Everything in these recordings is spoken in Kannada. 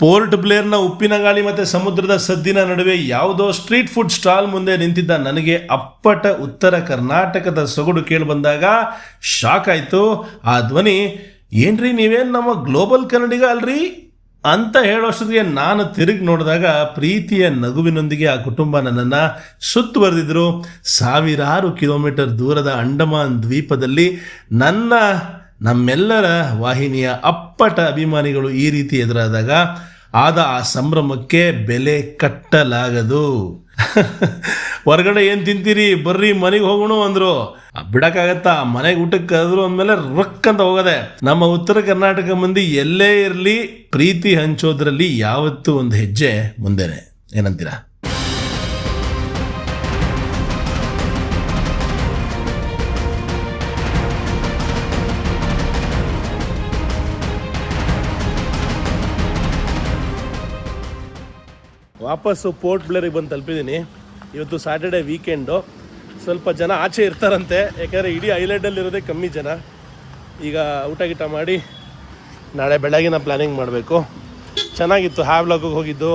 ಪೋರ್ಟ್ ಬ್ಲೇರ್ನ ಉಪ್ಪಿನ ಗಾಳಿ ಮತ್ತು ಸಮುದ್ರದ ಸದ್ದಿನ ನಡುವೆ ಯಾವುದೋ ಸ್ಟ್ರೀಟ್ ಫುಡ್ ಸ್ಟಾಲ್ ಮುಂದೆ ನಿಂತಿದ್ದ ನನಗೆ ಅಪ್ಪಟ ಉತ್ತರ ಕರ್ನಾಟಕದ ಸೊಗಡು ಕೇಳಿಬಂದಾಗ ಶಾಕ್ ಆಯಿತು. ಆ ಧ್ವನಿ, ಏನ್ರಿ ನೀವೇನು ನಮ್ಮ ಗ್ಲೋಬಲ್ ಕನ್ನಡಿಗ ಅಲ್ರಿ ಅಂತ ಹೇಳೋಷ್ಟೊತ್ತಿಗೆ ನಾನು ತಿರುಗಿ ನೋಡಿದಾಗ ಪ್ರೀತಿಯ ನಗುವಿನೊಂದಿಗೆ ಆ ಕುಟುಂಬ ನನ್ನನ್ನು ಸುತ್ತುವರೆದಿದ್ರು. ಸಾವಿರಾರು ಕಿಲೋಮೀಟರ್ ದೂರದ ಅಂಡಮಾನ್ ದ್ವೀಪದಲ್ಲಿ ನಮ್ಮೆಲ್ಲರ ವಾಹಿನಿಯ ಅಪ್ಪಟ ಅಭಿಮಾನಿಗಳು ಈ ರೀತಿ ಎದುರಾದಾಗ ಆದ ಆ ಸಂಭ್ರಮಕ್ಕೆ ಬೆಲೆ ಕಟ್ಟಲಾಗದು. ಹೊರಗಡೆ ಏನು ತಿಂತೀರಿ, ಬರ್ರಿ ಮನೆಗೆ ಹೋಗೋಣ ಅಂದರು. ಬಿಡಕ್ಕಾಗತ್ತಾ? ಮನೆಗೆ ಊಟಕ್ಕೆ ಕರೆದ್ರು ಅಂದಮೇಲೆ ರೊಕ್ಕಂತ ಹೋಗೋದೆ. ನಮ್ಮ ಉತ್ತರ ಕರ್ನಾಟಕ ಮಂದಿ ಎಲ್ಲೇ ಇರಲಿ ಪ್ರೀತಿ ಹಂಚೋದ್ರಲ್ಲಿ ಯಾವತ್ತೂ ಒಂದು ಹೆಜ್ಜೆ ಮುಂದೆನೆ. ಏನಂತೀರಾ? ವಾಪಸ್ಸು ಪೋರ್ಟ್ ಬ್ಲೇರಿಗೆ ಬಂದು ತಲುಪಿದ್ದೀನಿ. ಇವತ್ತು ಸ್ಯಾಟರ್ಡೇ ವೀಕೆಂಡು. ಸ್ವಲ್ಪ ಜನ ಆಚೆ ಇರ್ತಾರಂತೆ, ಯಾಕಂದರೆ ಇಡೀ ಐಲ್ಯಾಂಡಲ್ಲಿರೋದೇ ಕಮ್ಮಿ ಜನ. ಈಗ ಊಟ ಮಾಡಿ ನಾಳೆ ಬೆಳಗಿನ ಪ್ಲ್ಯಾನಿಂಗ್ ಮಾಡಬೇಕು. ಚೆನ್ನಾಗಿತ್ತು. ಹ್ಯಾವ್ಲಾಗಿಗೆ ಹೋಗಿದ್ದು,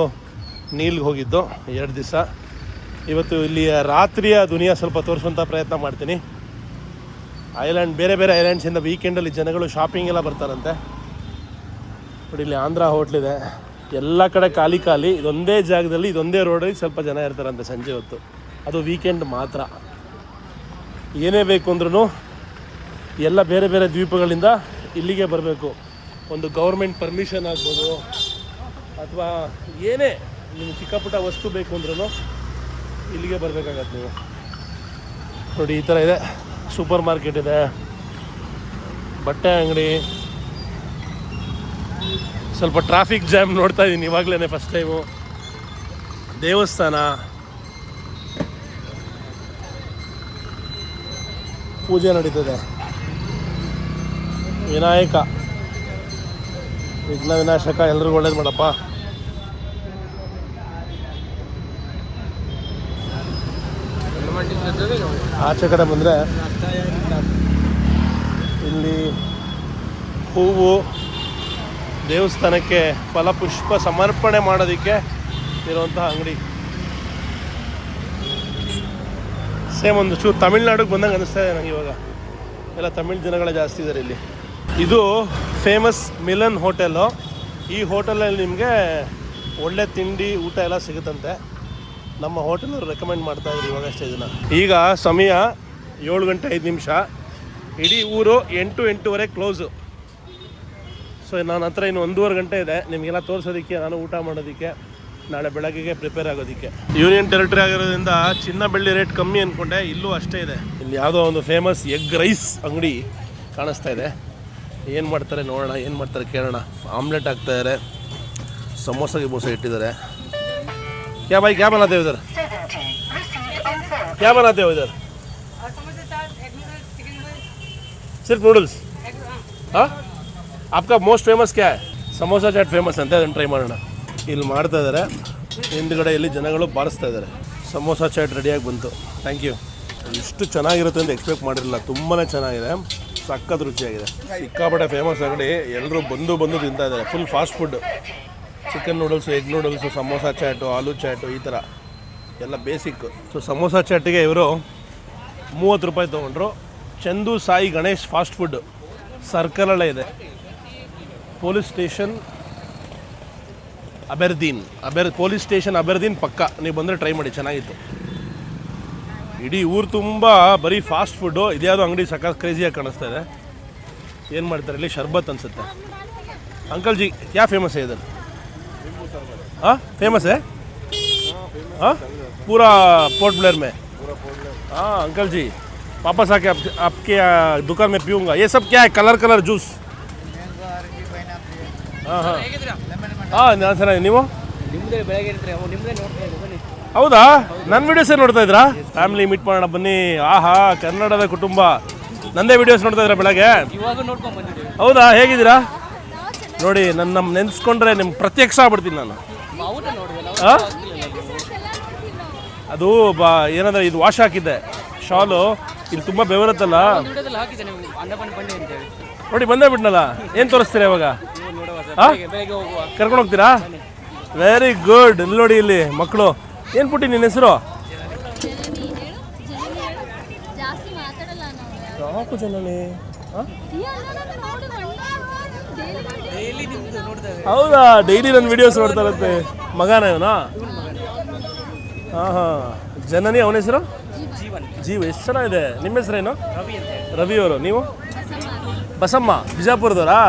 ನೀಲ್ಗೆ ಹೋಗಿದ್ದು 2 ದಿವಸ. ಇವತ್ತು ಇಲ್ಲಿ ರಾತ್ರಿಯ ದುನಿಯಾ ಸ್ವಲ್ಪ ತೋರಿಸುವಂಥ ಪ್ರಯತ್ನ ಮಾಡ್ತೀನಿ. ಬೇರೆ ಬೇರೆ ಐಲ್ಯಾಂಡ್ಸಿಂದ ವೀಕೆಂಡಲ್ಲಿ ಜನಗಳು ಶಾಪಿಂಗ್ ಎಲ್ಲ ಬರ್ತಾರಂತೆ. ನೋಡಿ, ಇಲ್ಲಿ ಆಂಧ್ರ ಹೋಟ್ಲಿದೆ. ಎಲ್ಲ ಕಡೆ ಖಾಲಿ. ಇದೊಂದೇ ಜಾಗದಲ್ಲಿ, ಇದೊಂದೇ ರೋಡಲ್ಲಿ ಸ್ವಲ್ಪ ಜನ ಇರ್ತಾರಂತೆ ಸಂಜೆ ಹೊತ್ತು. ಅದು ವೀಕೆಂಡ್ ಮಾತ್ರ. ಏನೇ ಬೇಕು ಅಂದ್ರೂ ಎಲ್ಲ ಬೇರೆ ಬೇರೆ ದ್ವೀಪಗಳಿಂದ ಇಲ್ಲಿಗೆ ಬರಬೇಕು. ಒಂದು ಗೌರ್ಮೆಂಟ್ ಪರ್ಮಿಷನ್ ಆಗ್ಬೋದು, ಅಥವಾ ಏನೇ ನಿಮ್ಗೆ ಚಿಕ್ಕಪುಟ್ಟ ವಸ್ತು ಬೇಕು ಅಂದ್ರೂ ಇಲ್ಲಿಗೆ ಬರಬೇಕಾಗತ್ತೆ ನೀವು. ನೋಡಿ, ಈ ಥರ ಇದೆ. ಸೂಪರ್ ಮಾರ್ಕೆಟ್ ಇದೆ, ಬಟ್ಟೆ ಅಂಗಡಿ. ಸ್ವಲ್ಪ ಟ್ರಾಫಿಕ್ ಜಾಮ್ ನೋಡ್ತಾ ಇದ್ದೀನಿ ಇವಾಗಲೇ ಫಸ್ಟ್ ಟೈಮು. ದೇವಸ್ಥಾನ, ಪೂಜೆ ನಡೀತದೆ. ವಿನಾಯಕ, ವಿಘ್ನ ವಿನಾಶಕ, ಎಲ್ರಿಗೂ ಒಳ್ಳೇದು ಮಾಡಪ್ಪ. ಆಚೆ ಕಡೆ ಬಂದರೆ ಇಲ್ಲಿ ಹೂವು, ದೇವಸ್ಥಾನಕ್ಕೆ ಫಲಪುಷ್ಪ ಸಮರ್ಪಣೆ ಮಾಡೋದಕ್ಕೆ ಇರುವಂಥ ಅಂಗಡಿ. ಸೇಮ್ ಒಂದು ಚೂರು ತಮಿಳ್ನಾಡಿಗೆ ಬಂದಂಗೆ ಅನ್ನಿಸ್ತಾ ಇದೆ ನನಗೆ. ಇವಾಗ ಎಲ್ಲ ತಮಿಳ್ ಜನಗಳೇ ಜಾಸ್ತಿ ಇದ್ದಾರೆ ಇಲ್ಲಿ. ಇದು ಫೇಮಸ್ ಮಿಲನ್ ಹೋಟೆಲ್ಲು. ಈ ಹೋಟೆಲಲ್ಲಿ ನಿಮಗೆ ಒಳ್ಳೆ ತಿಂಡಿ ಊಟ ಎಲ್ಲ ಸಿಗುತ್ತಂತೆ. ನಮ್ಮ ಹೋಟೆಲಲ್ಲಿ ರೆಕಮೆಂಡ್ ಮಾಡ್ತಾಯಿದ್ರು ಇವಾಗಷ್ಟೇ ಇದನ್ನು. ಈಗ ಸಮಯ 7 ಗಂಟೆ 5 ನಿಮಿಷ. ಇಡೀ ಊರು 8-8:30 ಕ್ಲೋಸು. ಸೊ ನನ್ನ ಹತ್ರ ಇನ್ನು 1.5 ಗಂಟೆ ಇದೆ ನಿಮಗೆಲ್ಲ ತೋರಿಸೋದಕ್ಕೆ, ನಾನು ಊಟ ಮಾಡೋದಕ್ಕೆ, ನಾಳೆ ಬೆಳಗ್ಗೆಗೆ ಪ್ರಿಪೇರ್ ಆಗೋದಕ್ಕೆ. ಯೂನಿಯನ್ ಟೆರಿಟರಿ ಆಗಿರೋದ್ರಿಂದ ಚಿನ್ನ ಬೆಳ್ಳಿ ರೇಟ್ ಕಮ್ಮಿ ಅಂದ್ಕೊಂಡೆ. ಇಲ್ಲೂ ಅಷ್ಟೇ ಇದೆ. ಇಲ್ಲಿ ಯಾವುದೋ ಒಂದು ಫೇಮಸ್ ಎಗ್ ರೈಸ್ ಅಂಗಡಿ ಕಾಣಿಸ್ತಾ ಇದೆ. ಏನು ಮಾಡ್ತಾರೆ ನೋಡೋಣ, ಏನು ಮಾಡ್ತಾರೆ ಕೇಳೋಣ. ಆಮ್ಲೆಟ್ ಹಾಕ್ತಾಯಿದ್ದಾರೆ, ಸಮೋಸ ಇಟ್ಟಿದ್ದಾರೆ. ಕ್ಯಾ ಭಾई क्या बनाते हो इधर? क्या बनाते हो इधर? सिर्फ नूडल्स? हाँ, आपका मोस्ट फेमस क्या है? ಸಮೋಸಾ ಚಾಟ್ ಫೇಮಸ್ ಅಂತ, ಅದನ್ನು ಟ್ರೈ ಮಾಡೋಣ. ಇಲ್ಲಿ ಮಾಡ್ತಾ ಇದ್ದಾರೆ, ಹಿಂದ್ಗಡೆ ಇಲ್ಲಿ ಜನಗಳು ಬಾರಿಸ್ತಾ ಇದ್ದಾರೆ. ಸಮೋಸಾ ಚಾಟ್ ರೆಡಿಯಾಗಿ ಬಂತು. Thank you. ಇಷ್ಟು ಚೆನ್ನಾಗಿರುತ್ತೆ ಅಂತ ಎಕ್ಸ್ಪೆಕ್ಟ್ ಮಾಡಿರಲಿಲ್ಲ. ತುಂಬಾ ಚೆನ್ನಾಗಿದೆ, ಸಖತ್ ರುಚಿಯಾಗಿದೆ. ಸಿಕ್ಕಾಪಟ್ಟೆ ಫೇಮಸ್ ಅಂಗಡಿ. ಎಲ್ಲರೂ ಬಂದು ತಿಂತಾ ಇದ್ದಾರೆ. Full fast food. Chicken noodles, egg noodles, samosa chaat, aloo chaat, ಈ ಥರ ಎಲ್ಲ ಬೇಸಿಕ್ಕು. ಸೊ ಸಮೋಸಾ ಚಾಟಿಗೆ ಇವರು 30 ರೂಪಾಯಿ ತೊಗೊಂಡ್ರು. ಚಂದು ಸಾಯಿ ಗಣೇಶ್ ಫಾಸ್ಟ್ ಫುಡ್ ಸರ್ಕಲಲ್ಲೇ ಇದೆ. ಪೊಲೀಸ್ ಸ್ಟೇಷನ್ ಅಬೆರ್ದೀನ್ ಪಕ್ಕ. ನೀವು ಬಂದರೆ ಟ್ರೈ ಮಾಡಿ, ಚೆನ್ನಾಗಿತ್ತು. ಇಡೀ ಊರು ತುಂಬ ಬರೀ ಫಾಸ್ಟ್ ಫುಡ್ಡು. ಇದ್ಯಾವುದೋ ಅಂಗಡಿ ಸಖತ್ ಕ್ರೇಜಿಯಾಗಿ ಕಾಣಿಸ್ತಾ ಇದೆ. ಏನು ಮಾಡ್ತಾರೆ ಇಲ್ಲಿ? ಶರ್ಬತ್ ಅನಿಸುತ್ತೆ. ಅಂಕಲ್ ಜಿ, ಕ್ಯಾ ಫೇಮಸ್ है इधर? हाँ फेमस है? हाँ पूरा पोर्ट ब्लेयर में? हाँ अंकल जी, वापस आके आपके दुकान में पीऊँगा. ये सब क्या है? Colour juice? ಹಾಂ ನಾನು ಚೆನ್ನಾಗಿ. ನೀವು? ಹೌದಾ? ನನ್ನ ವೀಡಿಯೋಸೇ ನೋಡ್ತಾ ಇದ್ರಾ? ಫ್ಯಾಮಿಲಿ ಮೀಟ್ ಮಾಡೋಣ ಬನ್ನಿ. ಆಹಾ, ಕನ್ನಡದ ಕುಟುಂಬ. ನಂದೇ ವೀಡಿಯೋಸ್ ನೋಡ್ತಾ ಇದ್ದೀರಾ ಬೆಳಗ್ಗೆ? ಹೌದಾ? ಹೇಗಿದ್ದೀರಾ? ನೋಡಿ, ನನ್ನ ನೆನೆಸ್ಕೊಂಡ್ರೆ ನಿಮ್ಗೆ ಪ್ರತ್ಯಕ್ಷ ಆಗ್ಬಿಡ್ತೀನಿ ನಾನು. ಅದು ಏನಂದ್ರೆ ಇದು ವಾಶ್ ಹಾಕಿದ್ದೆ ಶಾಲು. ಇಲ್ಲಿ ತುಂಬ ಬೆವರುತ್ತಲ್ಲ. ನೋಡಿ ಬಂದೇ ಬಿಟ್ನಲ್ಲ. ಏನು ತೋರಿಸ್ತೀರಾ ಇವಾಗ? ಕರ್ಕೊಂಡು ಹೋಗ್ತೀರಾ? Very good. ಇಲ್ಲಿ ನೋಡಿ ಇಲ್ಲಿ ಮಕ್ಕಳು. ಏನು ಪುಟ್ಟಿ ನಿನ್ನ ಹೆಸರು? ಸಾಕು ಜನನಿ. ಹೌದಾ, ಡೈಲಿ ನನ್ನ ವಿಡಿಯೋಸ್ ನೋಡ್ತಾ ಇರುತ್ತೆ. ಮಗನ ಇವನಾ? ಹಾಂ ಹಾಂ. ಜನನಿ ಅವನ ಹೆಸರು? ಜೀವ. ಎಷ್ಟು ಚೆನ್ನಾಗಿದೆ. ನಿಮ್ಮ ಹೆಸರೇನು? ರವಿ ಅವರು. ನೀವು? ಬಸಮ್ಮ. ಬಿಜಾಪುರದವರಾ?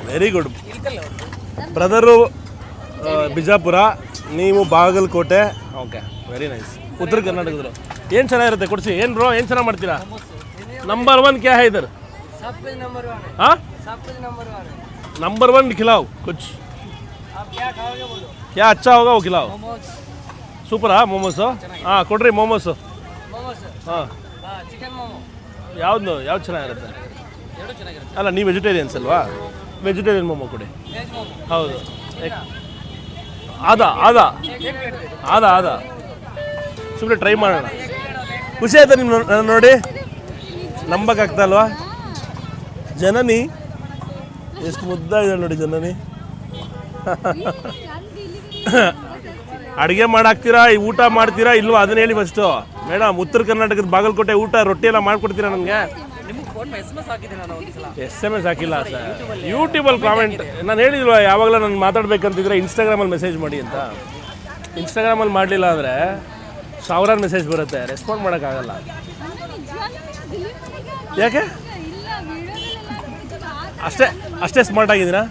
Very good. ಬ್ರದರು ಬಿಜಾಪುರ, ನೀವು ಬಾಗಲಕೋಟೆ. Okay, very nice. ಉತ್ತರ ಕರ್ನಾಟಕದ್ರು. ಏನು ಚೆನ್ನಾಗಿರುತ್ತೆ ಕೊಡಿಸಿ. ಏನು ಬ್ರೋ, ಏನು ಚೆನ್ನಾಗಿ ಮಾಡ್ತೀರಾ? ನಂಬರ್ 1 क्या है इधर? हाँ, नंबर 1 खिलाओ कुछ. आप क्या खाओगे बोलो. क्या अच्छा होगा वो खिलाओ. ಸೂಪರಾ ಮೋಮೋಸ್? ಹಾಂ ಕೊಡ್ರಿ ಮೋಮೋಸ್. ಹಾಂ, ಚಿಕನ್ ಮೋಮೋ. ಯಾವ್ದು ಚೆನ್ನಾಗಿರುತ್ತೆ? ಅಲ್ಲ, ನೀವು ವೆಜಿಟೇರಿಯನ್ಸ್ ಅಲ್ವಾ? ವೆಜಿಟೇರಿಯನ್ ಮೋಮೋ ಕೊಡಿ. ಹೌದು. ಆದ ಸುಮ್ಮನೆ ಟ್ರೈ ಮಾಡೋಣ. ಖುಷಿ ಆಯ್ತಾ ನಿಮ್ಮ ನನ್ನ ನೋಡಿ? ನಂಬಕ್ಕಾಗ್ತಾ ಅಲ್ವಾ? ಜನನಿ ಎಷ್ಟು ಮುದ್ದಾಗಿದೆ ನೋಡಿ ಜನನಿ. ಅಡುಗೆ ಮಾಡಾಕ್ತೀರಾ, ಊಟ ಮಾಡ್ತೀರಾ ಇಲ್ವಾ ಅದನ್ನ ಹೇಳಿ ಫಸ್ಟು. ಮೇಡಮ್, ಉತ್ತರ ಕರ್ನಾಟಕದ ಬಾಗಲಕೋಟೆ ಊಟ ರೊಟ್ಟಿ ಎಲ್ಲ ಮಾಡ್ಕೊಡ್ತೀರಾ ನನಗೆ? SMS ಹಾಕಿಲ್ಲ ಸರ್. ಯೂಟ್ಯೂಬಲ್ಲಿ ಕಾಮೆಂಟ್ ನಾನು ಹೇಳಿಲ್ವ ಯಾವಾಗಲೂ ನಾನು ಮಾತಾಡ್ಬೇಕಂತಿದ್ರೆ ಇನ್ಸ್ಟಾಗ್ರಾಮಲ್ಲಿ ಮೆಸೇಜ್ ಮಾಡಿ ಅಂತ. ಇನ್ಸ್ಟಾಗ್ರಾಮಲ್ಲಿ ಮಾಡಲಿಲ್ಲ ಅಂದರೆ ಸಾವಿರಾರು ಮೆಸೇಜ್ ಬರುತ್ತೆ, ರೆಸ್ಪಾಂಡ್ ಮಾಡೋಕ್ಕಾಗಲ್ಲ. ಯಾಕೆ? ಅಷ್ಟೇ ಸ್ಮಾರ್ಟ್ ಆಗಿದ್ದೀರಾ?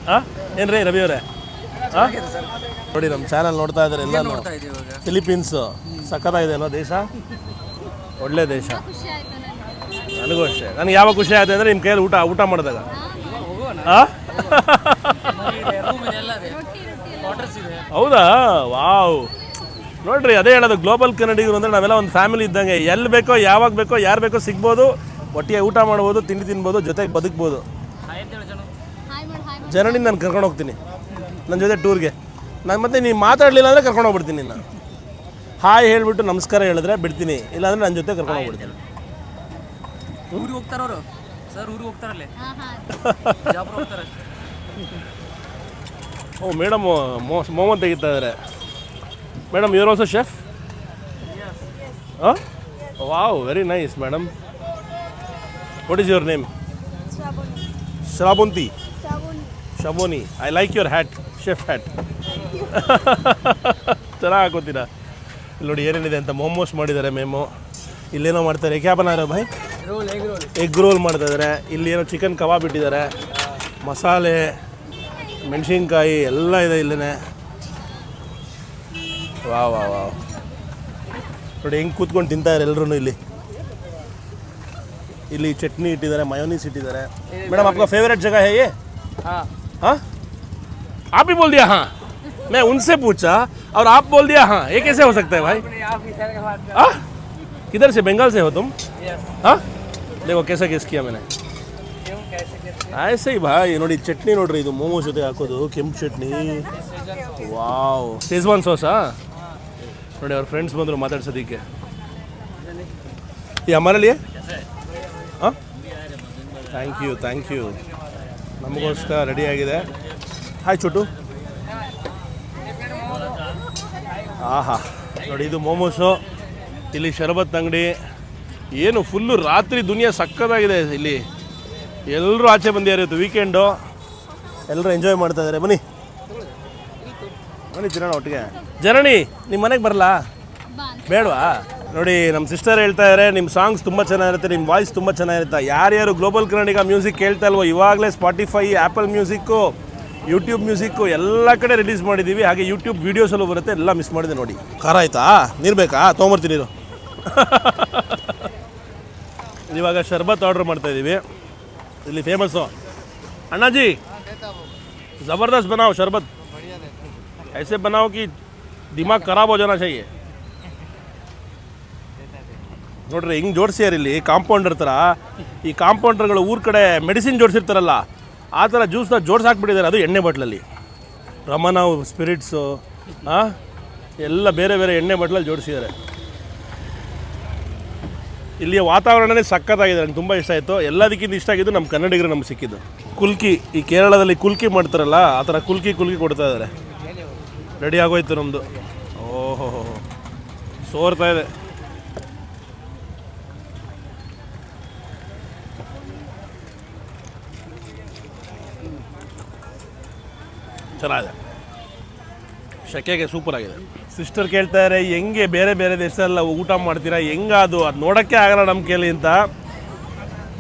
ಹಾಂ, ಏನ್ರಿ ರವಿ ಅವರೇ? ಹಾಂ, ನೋಡಿ ನಮ್ಮ ಚಾನಲ್ ನೋಡ್ತಾ ಇದ್ದಾರೆ ಎಲ್ಲ. ಫಿಲಿಪೀನ್ಸು ಸಖತ್ತಾಗಿದೆ ಅಲ್ವಾ ದೇಶ? ಒಳ್ಳೆ ದೇಶ. ನನಗೂ ಅಷ್ಟೇ. ನನಗೆ ಯಾವಾಗ ಖುಷಿ ಆಯ್ತು ಅಂದರೆ ನಿಮ್ಮ ಕೈಯಲ್ಲಿ ಊಟ ಮಾಡಿದಾಗ. ಹಾಂ, ಹೌದಾ? ವಾವ್. ನೋಡ್ರಿ, ಅದೇ ಹೇಳೋದು, ಗ್ಲೋಬಲ್ ಕನ್ನಡಿಗರು ಅಂದರೆ ನಾವೆಲ್ಲ ಒಂದು ಫ್ಯಾಮಿಲಿ ಇದ್ದಂಗೆ. ಎಲ್ಲಿ ಬೇಕೋ ಯಾವಾಗ ಬೇಕೋ ಯಾರು ಬೇಕೋ ಸಿಗ್ಬೋದು, ಒಟ್ಟಿಗೆ ಊಟ ಮಾಡ್ಬೋದು, ತಿಂಡಿ ತಿನ್ಬೋದು, ಜೊತೆಗೆ ಬದುಕ್ಬೋದು. ಜನನಿ ನಾನು ಕರ್ಕೊಂಡು ಹೋಗ್ತೀನಿ ನನ್ನ ಜೊತೆ ಟೂರ್ಗೆ. ನಾನು ಮತ್ತೆ ನೀವು ಮಾತಾಡಲಿಲ್ಲ ಅಂದರೆ ಕರ್ಕೊಂಡು ಹೋಗ್ಬಿಡ್ತೀನಿ. ನಾನು ಹಾಯ್ ಹೇಳಿಬಿಟ್ಟು ನಮಸ್ಕಾರ ಹೇಳಿದ್ರೆ ಬಿಡ್ತೀನಿ, ಇಲ್ಲಾಂದರೆ ನನ್ನ ಜೊತೆ ಕರ್ಕೊಂಡು ಹೋಗ್ಬಿಡ್ತೀನಿ. ಊರಿಗೆ ಹೋಗ್ತಾರವರು ಸರ್, ಊರಿಗೆ ಹೋಗ್ತಾರಲ್ಲೇ. ಓ ಮೇಡಮ್, ಮೋಮೋ ತೆಗಿತಾ ಇದ್ದಾರೆ. Madam, your also chef? ಹಾಂ, wow, very nice madam. What is your name? Shravanthi. Shaboni. I like your hat, chef hat. ಚೆನ್ನಾಗಿ ಹಾಕೋತೀರಾ. ಇಲ್ಲಿ ನೋಡಿ ಏನೇನಿದೆ ಅಂತ. ಮೋಮೋಸ್ ಮಾಡಿದ್ದಾರೆ ಮೇಮೋ. ಇಲ್ಲೇನೋ ಮಾಡ್ತಾರೆ. ಕ್ಯಾ ಬನಾರ ಭಾಯ್? ಎಗ್ ರೋಲ್ ಮಾಡ್ತಾ ಇದ್ದಾರೆ. ಇಲ್ಲಿ ಏನೋ ಚಿಕನ್ ಕಬಾಬ್ ಇಟ್ಟಿದ್ದಾರೆ, ಮಸಾಲೆ, ಮೆಣಸಿನ್ಕಾಯಿ ಎಲ್ಲ ಇದೆ ಇಲ್ಲೇ. ವಾವ್. ನೋಡಿ ಹೆಂಗೆ ಕೂತ್ಕೊಂಡು ತಿಂತಾರೆ ಎಲ್ಲರೂ. ಇಲ್ಲಿ ಚಟ್ನಿ ಇಟ್ಟಿದ್ದಾರೆ, ಮಯೋನೀಸ್ ಇಟ್ಟಿದ್ದಾರೆ. ಮೇಡಮ್, आपका फेवरेट जगह है ये? हाँ, आप ही बोल दिया हाँ. मैं उनसे पूछा और आप बोल दिया हाँ. ये कैसे हो सकता है भाई? हाँ, किधर से? बंगाल से हो तुम? हाँ, देखो कैसा केस किया मैंने. ऐसे ही भाई. ನೋಡಿ ಚಟ್ನಿ ನೋಡ್ರಿ, ಇದು ಮೋಮೋ ಜೊತೆ ಹಾಕೋದು ಕೆಂಪು ಚಟ್ನಿ. Wow, Schezwan ಸಾಸಾ? ನೋಡಿ ಅವ್ರ ಫ್ರೆಂಡ್ಸ್ ಬಂದರು ಮಾತಾಡ್ಸೋದಕ್ಕೆ. ಈ ಹಮಾರೆ ಲಿಯೇ? ಹಾಂ, ಥ್ಯಾಂಕ್ ಯು. ನಮಗೋಸ್ಕರ ರೆಡಿಯಾಗಿದೆ. ಹಾಯ್ ಚೋಟು. ಆಹಾ, ನೋಡಿ ಇದು ಮೋಮೋಸು. ಇಲ್ಲಿ ಶರಬತ್ ಅಂಗಡಿ. ಏನು ಫುಲ್ಲು ರಾತ್ರಿ ದುನಿಯಾ ಸಕ್ಕತ್ತಾಗಿದೆ ಇಲ್ಲಿ. ಎಲ್ಲರೂ ಆಚೆ ಬಂದಿದ್ದಾರೆ ಇವತ್ತು ವೀಕೆಂಡು. ಎಲ್ಲರೂ ಎಂಜಾಯ್ ಮಾಡ್ತಾ ಇದ್ದಾರೆ. ಬನ್ನಿ ತಿನ್ನೋಣ ಒಟ್ಟಿಗೆ. ಜನನಿ, ನಿಮ್ಮ ಮನೆಗೆ ಬರಲಾ? ಬೇಡವಾ? ನೋಡಿ ನಮ್ಮ ಸಿಸ್ಟರ್ ಹೇಳ್ತಾ ಇದ್ದಾರೆ ನಿಮ್ಮ ಸಾಂಗ್ಸ್ ತುಂಬ ಚೆನ್ನಾಗಿರುತ್ತೆ, ನಿಮ್ಮ ವಾಯ್ಸ್ ತುಂಬ ಚೆನ್ನಾಗಿರುತ್ತೆ. ಯಾರ್ಯಾರು ಗ್ಲೋಬಲ್ ಕನ್ನಡಿಗ ಮ್ಯೂಸಿಕ್ ಕೇಳ್ತಾ ಇಲ್ವೋ, ಇವಾಗಲೇ Spotify, apple music, YouTube music ಎಲ್ಲ ಕಡೆ ರಿಲೀಸ್ ಮಾಡಿದ್ದೀವಿ. ಹಾಗೆ ಯೂಟ್ಯೂಬ್ ವೀಡಿಯೋಸಲ್ಲೂ ಬರುತ್ತೆ. ಎಲ್ಲ ಮಿಸ್ ಮಾಡಿದೆ ನೋಡಿ. ಖಾರ ಆಯ್ತಾ? ನೀರು ಬೇಕಾ? ತೊಗೊಂಬರ್ತೀನಿ ನೀರು. ಇವಾಗ ಶರ್ಬತ್ ಆರ್ಡ್ರ್ ಮಾಡ್ತಾಯಿದ್ದೀವಿ. ಇಲ್ಲಿ ಫೇಮಸ್ಸು. ಅಣ್ಣಾಜಿ, ज़बरदस्त बनाओ शरबत, ऐसे बनाओ कि दिमाग खराब हो जाना चाहिए. ನೋಡ್ರಿ ಹಿಂಗೆ ಜೋಡಿಸ್ಯಾರ ಇಲ್ಲಿ ಕಾಂಪೌಂಡರ್ ಥರ. ಈ ಕಾಂಪೌಂಡರ್ಗಳು ಊರ ಕಡೆ ಮೆಡಿಸಿನ್ ಜೋಡಿಸಿರ್ತಾರಲ್ಲ, ಆ ಥರ ಜ್ಯೂಸ್ನ ಜೋಡಿಸಾಕ್ಬಿಟ್ಟಿದ್ದಾರೆ. ಅದು ಎಣ್ಣೆ ಬಾಟ್ಲಲ್ಲಿ ರಮಣ ಸ್ಪಿರಿಟ್ಸು ಎಲ್ಲ ಬೇರೆ ಬೇರೆ ಎಣ್ಣೆ ಬಾಟ್ಲಲ್ಲಿ ಜೋಡಿಸಿದ್ದಾರೆ. ಇಲ್ಲಿಯ ವಾತಾವರಣನೇ ಸಕ್ಕತ್ತಾಗಿದೆ. ನನಗೆ ತುಂಬ ಇಷ್ಟ ಆಯಿತು. ಎಲ್ಲದಕ್ಕಿಂತ ಇಷ್ಟ ಆಗಿದ್ದು ನಮ್ಮ ಕನ್ನಡಿಗರು ನಮ್ಗೆ ಸಿಕ್ಕಿದ್ದು. ಕುಲ್ಕಿ, ಈ ಕೇರಳದಲ್ಲಿ ಕುಲ್ಕಿ ಮಾಡ್ತಾರಲ್ಲ ಆ ಥರ ಕುಲ್ಕಿ ಕೊಡ್ತಾ ಇದ್ದಾರೆ. ರೆಡಿ ಆಗೋಯ್ತು ನಮ್ಮದು. ಓಹೋ ಸೋರ್ತಾ ಇದೆ. ಚೆನ್ನಾಗಿದೆ, ಶೆಕೆಗೆ ಸೂಪರ್ ಆಗಿದೆ. ಸಿಸ್ಟರ್ ಕೇಳ್ತಾ ಇದ್ದಾರೆ ಹೆಂಗೆ ಬೇರೆ ಬೇರೆ ದೇಶದಲ್ಲ ಊಟ ಮಾಡ್ತೀರಾ, ಹೆಂಗದು ಅದು ನೋಡೋಕ್ಕೆ ಆಗಲ್ಲ ನಮ್ಮ ಕೈಲಿ ಅಂತ.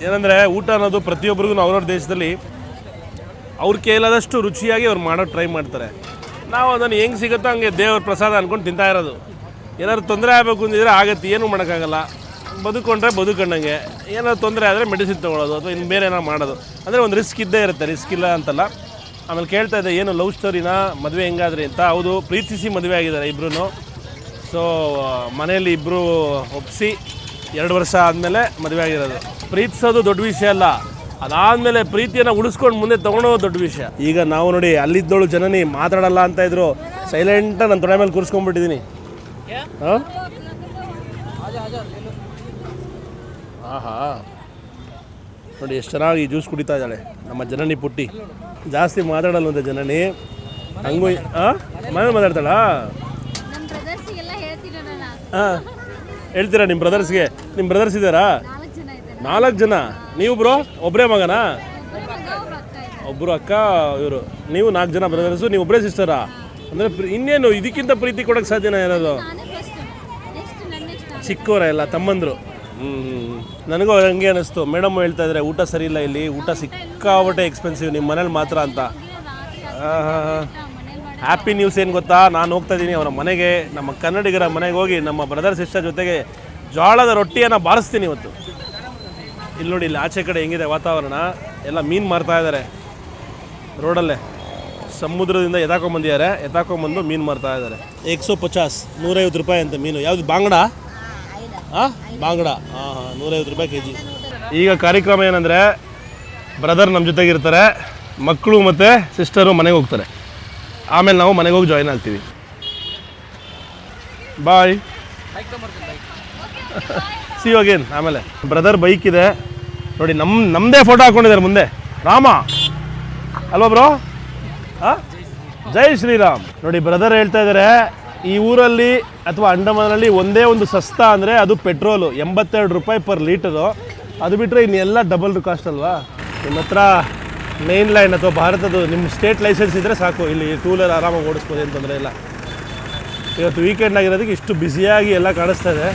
ಏನಂದರೆ ಊಟ ಅನ್ನೋದು ಪ್ರತಿಯೊಬ್ಬರಿಗೂ ಅವ್ರವ್ರ ದೇಶದಲ್ಲಿ ಅವ್ರ ಕೈಲಾದಷ್ಟು ರುಚಿಯಾಗಿ ಅವ್ರು ಮಾಡೋದು ಟ್ರೈ ಮಾಡ್ತಾರೆ. ನಾವು ಅದನ್ನು ಹೆಂಗೆ ಸಿಗುತ್ತೋ ಹಂಗೆ ದೇವ್ರ ಪ್ರಸಾದ ಅಂದ್ಕೊಂಡು ತಿಂತಾ ಇರೋದು. ಏನಾದ್ರು ತೊಂದರೆ ಆಗಬೇಕು ಅಂದಿದ್ರೆ ಆಗತ್ತೆ, ಏನೂ ಮಾಡೋಕ್ಕಾಗಲ್ಲ. ಬದುಕೊಂಡ್ರೆ ಬದುಕೊಂಡಂಗೆ, ಏನಾದ್ರು ತೊಂದರೆ ಆದರೆ ಮೆಡಿಸಿನ್ ತೊಗೊಳ್ಳೋದು ಅಥವಾ ಇನ್ನು ಬೇರೆ ಏನಾರು ಮಾಡೋದು. ಅಂದರೆ ಒಂದು ರಿಸ್ಕ್ ಇದ್ದೇ ಇರುತ್ತೆ, ರಿಸ್ಕ್ ಇಲ್ಲ ಅಂತಲ್ಲ. ಆಮೇಲೆ ಕೇಳ್ತಾ ಇದ್ದೆ ಏನು ಲವ್ ಸ್ಟೋರಿನಾ, ಮದುವೆ ಹೆಂಗಾದ್ರಿ ಅಂತ. ಹೌದು, ಪ್ರೀತಿಸಿ ಮದುವೆ ಆಗಿದ್ದಾರೆ ಇಬ್ಬರೂ. ಸೊ ಮನೆಯಲ್ಲಿ ಇಬ್ಬರು ಒಪ್ಪಿಸಿ 2 ವರ್ಷ ಆದಮೇಲೆ ಮದುವೆ ಆಗಿರೋದು. ಪ್ರೀತಿಸೋದು ದೊಡ್ಡ ವಿಷಯ ಅಲ್ಲ, ಅದಾದಮೇಲೆ ಪ್ರೀತಿಯನ್ನು ಉಳಿಸ್ಕೊಂಡು ಮುಂದೆ ತೊಗೊಳೋದು ದೊಡ್ಡ ವಿಷಯ. ಈಗ ನಾವು ನೋಡಿ ಅಲ್ಲಿದ್ದೋಳು ಜನನಿ ಮಾತಾಡಲ್ಲ ಅಂತ ಇದ್ರು, ಸೈಲೆಂಟಾಗಿ ನಾನು ತೊಡೆ ಮೇಲೆ ಕೂರಿಸ್ಕೊಂಡ್ಬಿಟ್ಟಿದ್ದೀನಿ. ಹಾಂ ಆಹಾ ನೋಡಿ ಎಷ್ಟು ಚೆನ್ನಾಗಿ ಜ್ಯೂಸ್ ಕುಡಿತಾ ಇದ್ದಾಳೆ ನಮ್ಮ ಜನನಿ ಪುಟ್ಟಿ. ಜಾಸ್ತಿ ಮಾತಾಡಲ್ವಂತೆ ಜನನಿ, ಹಂಗೂ ಮನೇಲಿ ಮಾತಾಡ್ತಾಳಾ? ಹಾಂ ಹೇಳ್ತೀರಾ ನಿಮ್ಮ ಬ್ರದರ್ಸ್ಗೆ? ನಿಮ್ಮ ಬ್ರದರ್ಸ್ ಇದ್ದಾರಾ? 4 ಜನ. ನೀವು ಬ್ರೋ ಒಬ್ಬರೇ ಮಗನಾ? ಒಬ್ಬರು ಅಕ್ಕ, ಇವರು ನೀವು 4 ಜನ ಬ್ರದರ್ಸು, ನೀವು ಒಬ್ಬರೇ ಸಿಸ್ಟರಾ? ಅಂದರೆ ಇನ್ನೇನು ಇದಕ್ಕಿಂತ ಪ್ರೀತಿ ಕೊಡೋಕ್ಕೆ ಸಾಧ್ಯನಾ ಇರೋದು? ಚಿಕ್ಕವರ ಎಲ್ಲ ತಮ್ಮಂದರು. ನನಗೂ ಹಂಗೆ ಅನ್ನಿಸ್ತು. ಮೇಡಮ್ ಹೇಳ್ತಾ ಇದ್ದಾರೆ ಊಟ ಸರಿ ಇಲ್ಲ ಇಲ್ಲಿ, ಊಟ ಸಿಕ್ಕಾಬಟ್ಟೆ ಎಕ್ಸ್ಪೆನ್ಸಿವ್ ನಿಮ್ಮ ಮನೇಲಿ ಮಾತ್ರ ಅಂತ. ಹ್ಯಾಪಿ ನ್ಯೂಸ್ ಏನು ಗೊತ್ತಾ, ನಾನು ಹೋಗ್ತಾ ಇದ್ದೀನಿ ಅವರ ಮನೆಗೆ, ನಮ್ಮ ಕನ್ನಡಿಗರ ಮನೆಗೆ ಹೋಗಿ ನಮ್ಮ ಬ್ರದರ್ ಸಿಸ್ಟರ್ ಜೊತೆಗೆ ಜೋಳದ ರೊಟ್ಟಿಯನ್ನು ಬಾರಿಸ್ತೀನಿ ಇವತ್ತು. ಇಲ್ಲಿ ನೋಡಿ, ಇಲ್ಲಿ ಆಚೆ ಕಡೆ ಹೆಂಗಿದೆ ವಾತಾವರಣ, ಎಲ್ಲ ಮೀನು ಮಾರ್ತಾ ಇದ್ದಾರೆ ರೋಡಲ್ಲೇ. ಸಮುದ್ರದಿಂದ ಎತ್ತಾಕೊಂಬಂದು ಮೀನು ಮಾರ್ತಾ ಇದ್ದಾರೆ. 150 150 ರೂಪಾಯಿ ಅಂತ ಮೀನು. ಯಾವುದು ಬಾಂಗಡ? ಬಾಂಗಡ 150 ರೂಪಾಯಿ kg. ಈಗ ಕಾರ್ಯಕ್ರಮ ಏನಂದರೆ ಬ್ರದರ್ ನಮ್ಮ ಜೊತೆಗಿರ್ತಾರೆ, ಮಕ್ಕಳು ಮತ್ತು ಸಿಸ್ಟರು ಮನೆಗೆ ಹೋಗ್ತಾರೆ. ಆಮೇಲೆ ನಾವು ಮನೆಗೆ ಹೋಗಿ ಜಾಯ್ನ್ ಆಗ್ತೀವಿ. ಬಾಯ್, ಸಿ ಯು ಅಗೇನ್. ಆಮೇಲೆ ಬ್ರದರ್ ಬೈಕ್ ಇದೆ ನೋಡಿ, ನಮ್ಮದೇ ಫೋಟೋ ಹಾಕ್ಕೊಂಡಿದ್ದಾರೆ ಮುಂದೆ. ರಾಮ ಅಲ್ವಾ ಬ್ರೋ? ಜೈ ಶ್ರೀರಾಮ್. ನೋಡಿ ಬ್ರದರ್ ಹೇಳ್ತಾ ಇದ್ದಾರೆ ಈ ಊರಲ್ಲಿ ಅಥವಾ ಅಂಡಮಾನಲ್ಲಿ ಒಂದೇ ಒಂದು ಸಸ್ತಾ ಅಂದರೆ ಅದು ಪೆಟ್ರೋಲು, 82 ರೂಪಾಯಿ ಪರ್ ಲೀಟರು. ಅದು ಬಿಟ್ಟರೆ ಇನ್ನೆಲ್ಲ ಡಬಲ್ ಕಾಸ್ಟ್ ಅಲ್ವಾ? ನಿಮ್ಮ ಹತ್ರ ಮೇನ್ ಲೈನ್ ಅಥವಾ ಭಾರತದ ನಿಮ್ಮ ಸ್ಟೇಟ್ ಲೈಸೆನ್ಸ್ ಇದ್ದರೆ ಸಾಕು, ಇಲ್ಲಿ 2 ವೀಲರ್ ಆರಾಮಾಗಿ ಓಡಿಸ್ಬೋದು, ಏನು ತೊಂದರೆ ಇಲ್ಲ. ಇವತ್ತು ವೀಕೆಂಡ್ ಆಗಿರೋದಕ್ಕೆ ಇಷ್ಟು ಬ್ಯುಸಿಯಾಗಿ ಎಲ್ಲ ಕಾಣಿಸ್ತಾ ಇದೆ.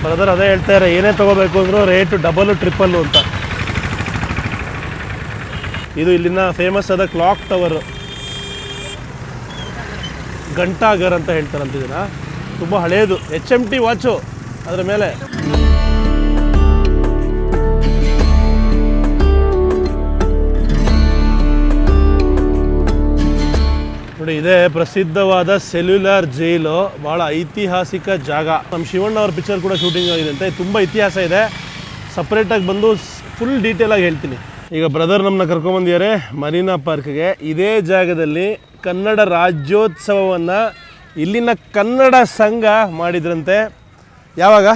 ಬ್ರದರ್ ಅದೇ ಹೇಳ್ತಾರೆ, ಏನೇ ತೊಗೋಬೇಕು ಅಂದರೂ ರೇಟು ಡಬಲು ಟ್ರಿಪ್ಪಲ್ಲು ಅಂತ. ಇದು ಇಲ್ಲಿನ ಫೇಮಸ್ ಆದ ಕ್ಲಾಕ್ ಟವರು, ಗಂಟಾಗರ್ ಅಂತ ಹೇಳ್ತಾರಂತ. ಇದನ್ನ ತುಂಬ ಹಳೆಯದು, HMT ವಾಚು ಅದರ ಮೇಲೆ. ನೋಡಿ ಇದೇ ಪ್ರಸಿದ್ಧವಾದ ಸೆಲ್ಯುಲಾರ್ ಜೈಲು, ಭಾಳ ಐತಿಹಾಸಿಕ ಜಾಗ. ನಮ್ಮ ಶಿವಣ್ಣ ಅವ್ರ ಪಿಕ್ಚರ್ ಕೂಡ ಶೂಟಿಂಗ್ ಆಗಿದೆ ಅಂತ. ತುಂಬ ಇತಿಹಾಸ ಇದೆ, ಸಪ್ರೇಟಾಗಿ ಬಂದು ಫುಲ್ ಡೀಟೇಲಾಗಿ ಹೇಳ್ತೀನಿ. ಈಗ ಬ್ರದರ್ ನಮ್ಮನ್ನ ಕರ್ಕೊಂಬಂದಿದ್ದಾರೆ ಮರೀನಾ ಪಾರ್ಕ್ಗೆ. ಇದೇ ಜಾಗದಲ್ಲಿ ಕನ್ನಡ ರಾಜ್ಯೋತ್ಸವವನ್ನು ಇಲ್ಲಿನ ಕನ್ನಡ ಸಂಘ ಮಾಡಿದ್ರಂತೆ. ಯಾವಾಗ?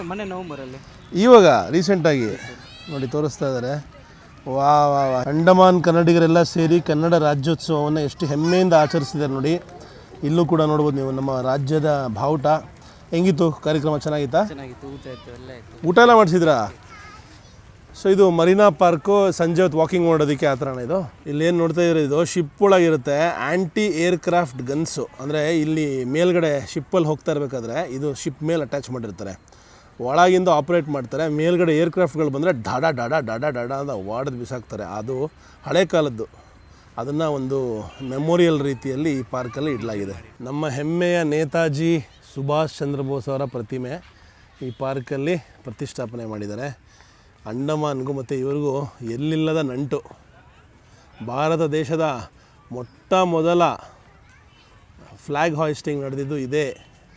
ಮೊನ್ನೆ ನವೆಂಬರಲ್ಲಿ. ಇವಾಗ ರೀಸೆಂಟಾಗಿ ನೋಡಿ ತೋರಿಸ್ತಾ ಇದ್ದಾರೆ. ವಾ ವಾ ವಾ, ಅಂಡಮಾನ್ ಕನ್ನಡಿಗರೆಲ್ಲ ಸೇರಿ ಕನ್ನಡ ರಾಜ್ಯೋತ್ಸವವನ್ನು ಎಷ್ಟು ಹೆಮ್ಮೆಯಿಂದ ಆಚರಿಸಿದ್ದಾರೆ ನೋಡಿ. ಇಲ್ಲೂ ಕೂಡ ನೋಡ್ಬೋದು ನೀವು ನಮ್ಮ ರಾಜ್ಯದ ಬಾವುಟ. ಹೆಂಗಿತ್ತು ಕಾರ್ಯಕ್ರಮ? ಚೆನ್ನಾಗಿತ್ತಾ? ಚೆನ್ನಾಗಿತ್ತು, ಊಟ ಇತ್ತು, ಎಲ್ಲ ಇತ್ತು. ಊಟ ಎಲ್ಲ ಮಾಡಿಸಿದ್ರಾ? ಸೊ ಇದು ಮರೀನಾ ಪಾರ್ಕು, ಸಂಜೆ ಹೊತ್ತು ವಾಕಿಂಗ್ ಮಾಡೋದಕ್ಕೆ ಆ ಥರನೇ ಇದು. ಇಲ್ಲೇನು ನೋಡ್ತಾ ಇದ್ರೆ ಇದು ಶಿಪ್ ಒಳಗಿರುತ್ತೆ, ಆ್ಯಂಟಿ ಏರ್ಕ್ರಾಫ್ಟ್ ಗನ್ಸು. ಅಂದರೆ ಇಲ್ಲಿ ಮೇಲ್ಗಡೆ ಶಿಪ್ಪಲ್ಲಿ ಹೋಗ್ತಾ ಇರಬೇಕಾದ್ರೆ ಇದು ಶಿಪ್ ಮೇಲೆ ಅಟ್ಯಾಚ್ ಮಾಡಿರ್ತಾರೆ, ಒಳಗಿಂದ ಆಪ್ರೇಟ್ ಮಾಡ್ತಾರೆ. ಮೇಲ್ಗಡೆ ಏರ್ಕ್ರಾಫ್ಟ್ಗಳು ಬಂದರೆ ಡಾಡಾ ಡಾಡಾ ಡಾಡಾ ಡಾಡಾ ಅಂತ ವಾಡೋದು ಬಿಸಾಕ್ತಾರೆ. ಅದು ಹಳೆ ಕಾಲದ್ದು, ಅದನ್ನು ಒಂದು ಮೆಮೋರಿಯಲ್ ರೀತಿಯಲ್ಲಿ ಈ ಪಾರ್ಕಲ್ಲಿ ಇಡಲಾಗಿದೆ. ನಮ್ಮ ಹೆಮ್ಮೆಯ ನೇತಾಜಿ ಸುಭಾಷ್ ಚಂದ್ರ ಬೋಸ್ ಅವರ ಪ್ರತಿಮೆ ಈ ಪಾರ್ಕಲ್ಲಿ ಪ್ರತಿಷ್ಠಾಪನೆ ಮಾಡಿದ್ದಾರೆ. ಅಂಡಮಾನ್ಗೂ ಮತ್ತು ಇವ್ರಿಗೂ ಎಲ್ಲಿಲ್ಲದ ನಂಟು. ಭಾರತ ದೇಶದ ಮೊಟ್ಟ ಮೊದಲ ಫ್ಲ್ಯಾಗ್ ಹಾಯಿಸ್ಟಿಂಗ್ ನಡೆದಿದ್ದು ಇದೇ